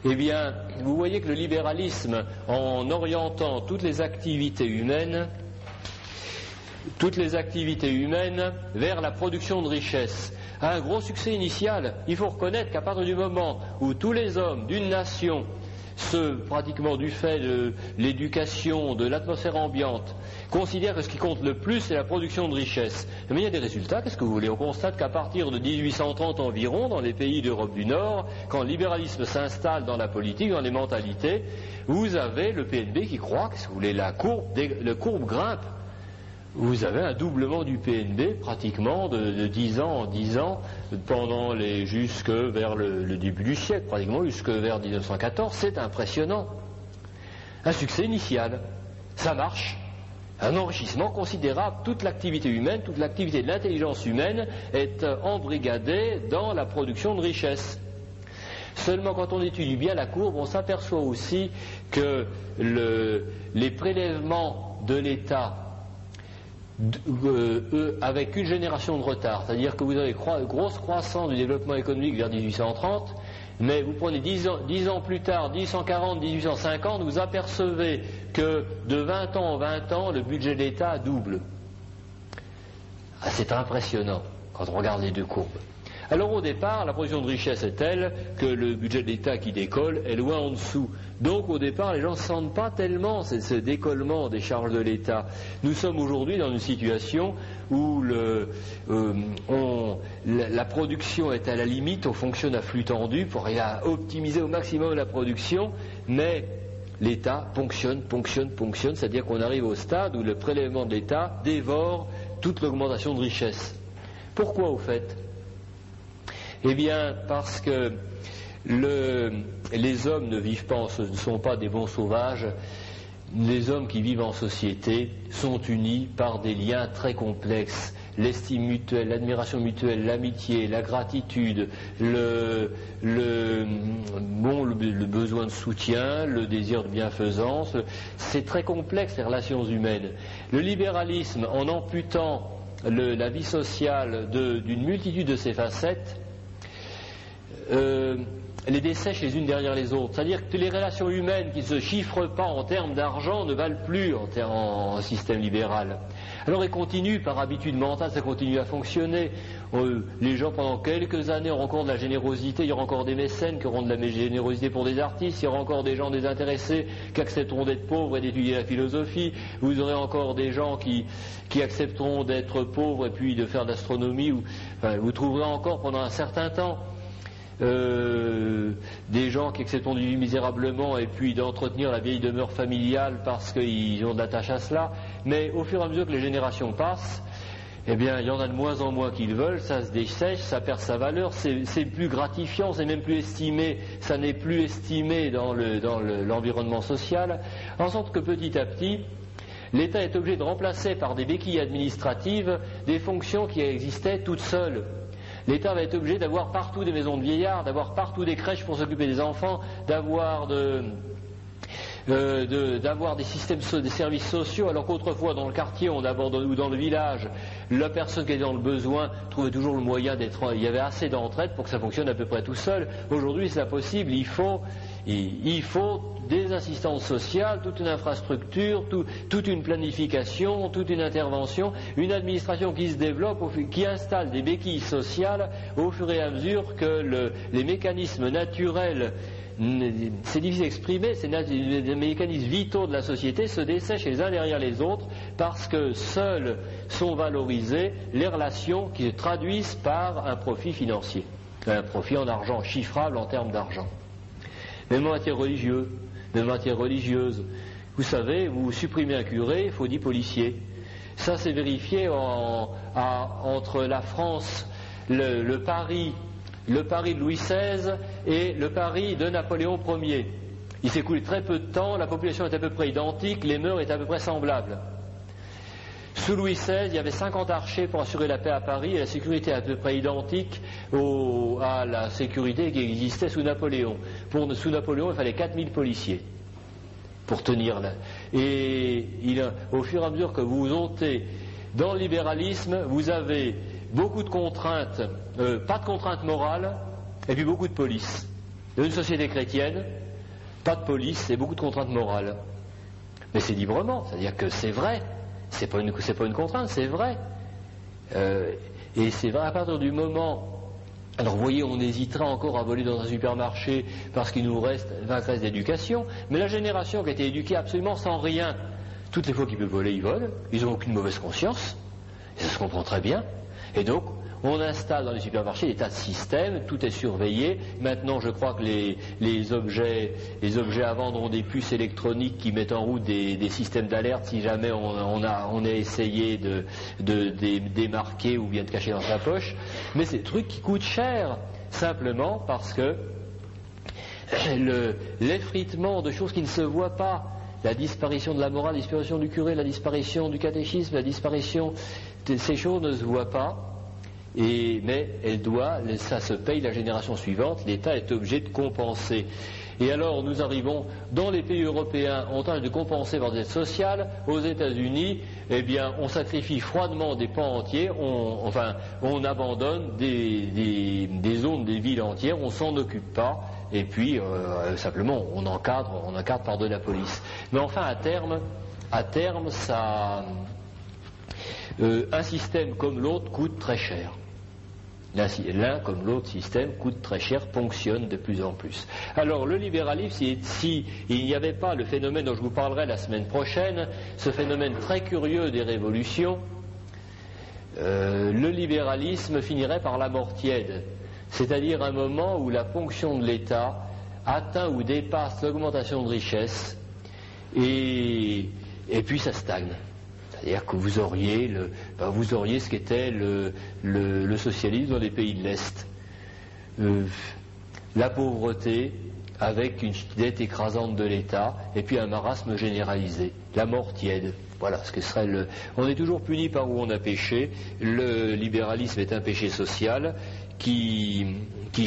Eh bien, vous voyez que le libéralisme, en orientant toutes les activités humaines vers la production de richesses, a un gros succès initial. Il faut reconnaître qu'à partir du moment où tous les hommes d'une nation, pratiquement du fait de l'éducation, de l'atmosphère ambiante, considèrent que ce qui compte le plus, c'est la production de richesses. Mais il y a des résultats, qu'est-ce que vous voulez? On constate qu'à partir de 1830 environ, dans les pays d'Europe du Nord, quand le libéralisme s'installe dans la politique, dans les mentalités, vous avez le PNB qui croît, qu'est-ce que vous voulez? La courbe grimpe. Vous avez un doublement du PNB pratiquement de 10 ans en 10 ans jusque vers le début du siècle, pratiquement jusque vers 1914. C'est impressionnant. Un succès initial. Ça marche. Un enrichissement considérable. Toute l'activité humaine, toute l'activité de l'intelligence humaine est embrigadée dans la production de richesses. Seulement quand on étudie bien la courbe, on s'aperçoit aussi que les prélèvements de l'État avec une génération de retard, c'est-à-dire que vous avez grosse croissance du développement économique vers 1830, mais vous prenez 10 ans plus tard, 1840, 1850, vous apercevez que de 20 ans en 20 ans, le budget de l'État double. C'est impressionnant quand on regarde les deux courbes. Alors au départ, la production de richesse est telle que le budget de l'État qui décolle est loin en dessous. Donc au départ, les gens ne sentent pas tellement ce décollement des charges de l'État. Nous sommes aujourd'hui dans une situation où la production est à la limite, on fonctionne à flux tendu pour optimiser au maximum la production, mais l'État ponctionne, c'est-à-dire qu'on arrive au stade où le prélèvement de l'État dévore toute l'augmentation de richesse. Pourquoi au fait ? Eh bien, parce que les hommes ne sont pas des bons sauvages. Les hommes qui vivent en société sont unis par des liens très complexes. L'estime mutuelle, l'admiration mutuelle, l'amitié, la gratitude, le besoin de soutien, le désir de bienfaisance. C'est très complexe, les relations humaines. Le libéralisme, en amputant la vie sociale d'une multitude de ses facettes, les dessèche les unes derrière les autres. C'est-à-dire que les relations humaines qui ne se chiffrent pas en termes d'argent ne valent plus en système libéral. Alors ils continuent, par habitude mentale, ça continue à fonctionner. Les gens, pendant quelques années, auront encore de la générosité, il y aura encore des mécènes qui auront de la générosité pour des artistes, il y aura encore des gens désintéressés qui accepteront d'être pauvres et d'étudier la philosophie, vous aurez encore des gens qui accepteront d'être pauvres et puis de faire de l'astronomie, vous trouverez encore pendant un certain temps des gens qui accepteront de vivre misérablement et puis d'entretenir la vieille demeure familiale parce qu'ils ont de l'attache à cela, mais au fur et à mesure que les générations passent, eh bien, il y en a de moins en moins qui le veulent, ça se dessèche, ça perd sa valeur, c'est plus gratifiant, c'est même plus estimé, ça n'est plus estimé dans l'environnement social, en sorte que petit à petit, l'État est obligé de remplacer par des béquilles administratives des fonctions qui existaient toutes seules. L'État va être obligé d'avoir partout des maisons de vieillards, d'avoir partout des crèches pour s'occuper des enfants, d'avoir des systèmes, des services sociaux, alors qu'autrefois dans le quartier ou dans le village, la personne qui est dans le besoin trouvait toujours le moyen il y avait assez d'entraide pour que ça fonctionne à peu près tout seul. Aujourd'hui c'est impossible, il faut des assistantes sociales, toute une infrastructure, toute une planification, toute une intervention, une administration qui se développe, qui installe des béquilles sociales au fur et à mesure que les mécanismes naturels, c'est difficile à exprimer, c'est les mécanismes vitaux de la société se dessèchent les uns derrière les autres parce que seules sont valorisées les relations qui se traduisent par un profit financier, un profit en argent, chiffrable en termes d'argent. Même en matière religieuse, vous savez, vous supprimez un curé, il faut 10 policiers. Ça c'est vérifié entre la France, le Paris de Louis XVI et le Paris de Napoléon Ier. Il s'est écoulé très peu de temps, la population est à peu près identique, les mœurs étaient à peu près semblables. Sous Louis XVI, il y avait 50 archers pour assurer la paix à Paris et la sécurité est à peu près identique à la sécurité qui existait sous Napoléon. Sous Napoléon, il fallait 4000 policiers pour tenir là. Et au fur et à mesure que vous montez dans le libéralisme, vous avez beaucoup de contraintes, pas de contraintes morales, et puis beaucoup de police. Dans une société chrétienne, pas de police et beaucoup de contraintes morales. Mais c'est librement, c'est-à-dire que c'est vrai, c'est pas une contrainte, c'est vrai. Et c'est vrai à partir du moment... Alors vous voyez, on hésitera encore à voler dans un supermarché parce qu'il nous reste 20 classes d'éducation, mais la génération qui a été éduquée absolument sans rien, toutes les fois qu'ils peuvent voler, ils volent, ils n'ont aucune mauvaise conscience, et ça se comprend très bien. Et donc, on installe dans les supermarchés des tas de systèmes, tout est surveillé. Maintenant, je crois que les objets à vendre ont des puces électroniques qui mettent en route des systèmes d'alerte si jamais on a essayé de démarquer ou bien de cacher dans sa poche. Mais c'est des trucs qui coûtent cher, simplement parce que l'effritement de choses qui ne se voient pas, la disparition de la morale, la disparition du curé, la disparition du catéchisme, la disparition de ces choses ne se voient pas. Mais ça se paye la génération suivante, l'État est obligé de compenser. Et alors nous arrivons, dans les pays européens, on tâche de compenser par des aides sociales. Aux États-Unis, eh bien, on sacrifie froidement des pans entiers, on abandonne des zones, des villes entières, on s'en occupe pas, et puis simplement on encadre par de la police. Mais enfin, à terme, ça... un système comme l'autre coûte très cher. L'un comme l'autre système coûte très cher, ponctionne de plus en plus. Alors le libéralisme, si il n'y avait pas le phénomène dont je vous parlerai la semaine prochaine, ce phénomène très curieux des révolutions, le libéralisme finirait par la mort tiède, c'est-à-dire un moment où la ponction de l'État atteint ou dépasse l'augmentation de richesse et puis ça stagne. C'est-à-dire que vous auriez ce qu'était le socialisme dans les pays de l'Est. La pauvreté avec une dette écrasante de l'État et puis un marasme généralisé. La mort tiède. Voilà ce que serait On est toujours puni par où on a péché. Le libéralisme est un péché social qui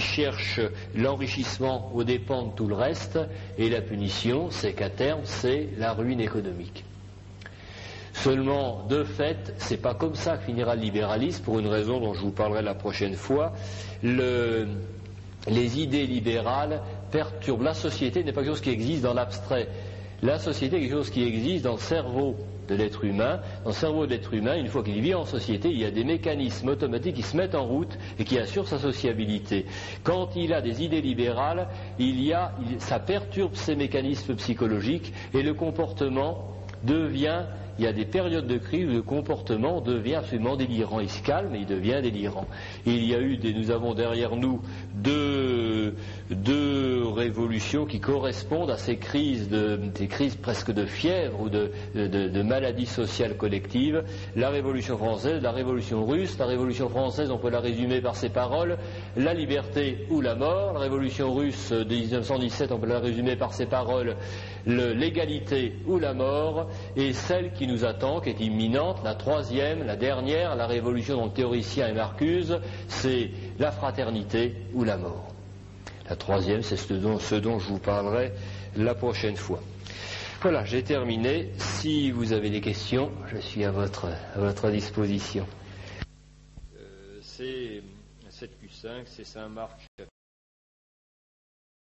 cherche l'enrichissement aux dépens de tout le reste, et la punition, c'est qu'à terme, c'est la ruine économique. Seulement, de fait, c'est pas comme ça que finira le libéralisme, pour une raison dont je vous parlerai la prochaine fois. Les idées libérales perturbent. La société n'est pas quelque chose qui existe dans l'abstrait. La société est quelque chose qui existe dans le cerveau de l'être humain. Dans le cerveau de l'être humain, une fois qu'il vit en société, il y a des mécanismes automatiques qui se mettent en route et qui assurent sa sociabilité. Quand il a des idées libérales, ça perturbe ces mécanismes psychologiques et le comportement devient... Il y a des périodes de crise où le comportement devient absolument délirant. Il se calme et il devient délirant. Nous avons derrière nous deux révolutions qui correspondent à ces crises presque de fièvre ou de maladies sociales collectives. La Révolution française, la Révolution russe. La Révolution française, on peut la résumer par ces paroles: la liberté ou la mort. La Révolution russe de 1917, on peut la résumer par ces paroles: l'égalité ou la mort. Et celle qui nous attend, qui est imminente, la troisième, la dernière, la révolution dont le théoricien est Marcuse, c'est la fraternité ou la mort. La troisième, c'est ce dont je vous parlerai la prochaine fois. Voilà, j'ai terminé. Si vous avez des questions, je suis à votre disposition. C'est 7Q5, c'est Saint-Marc.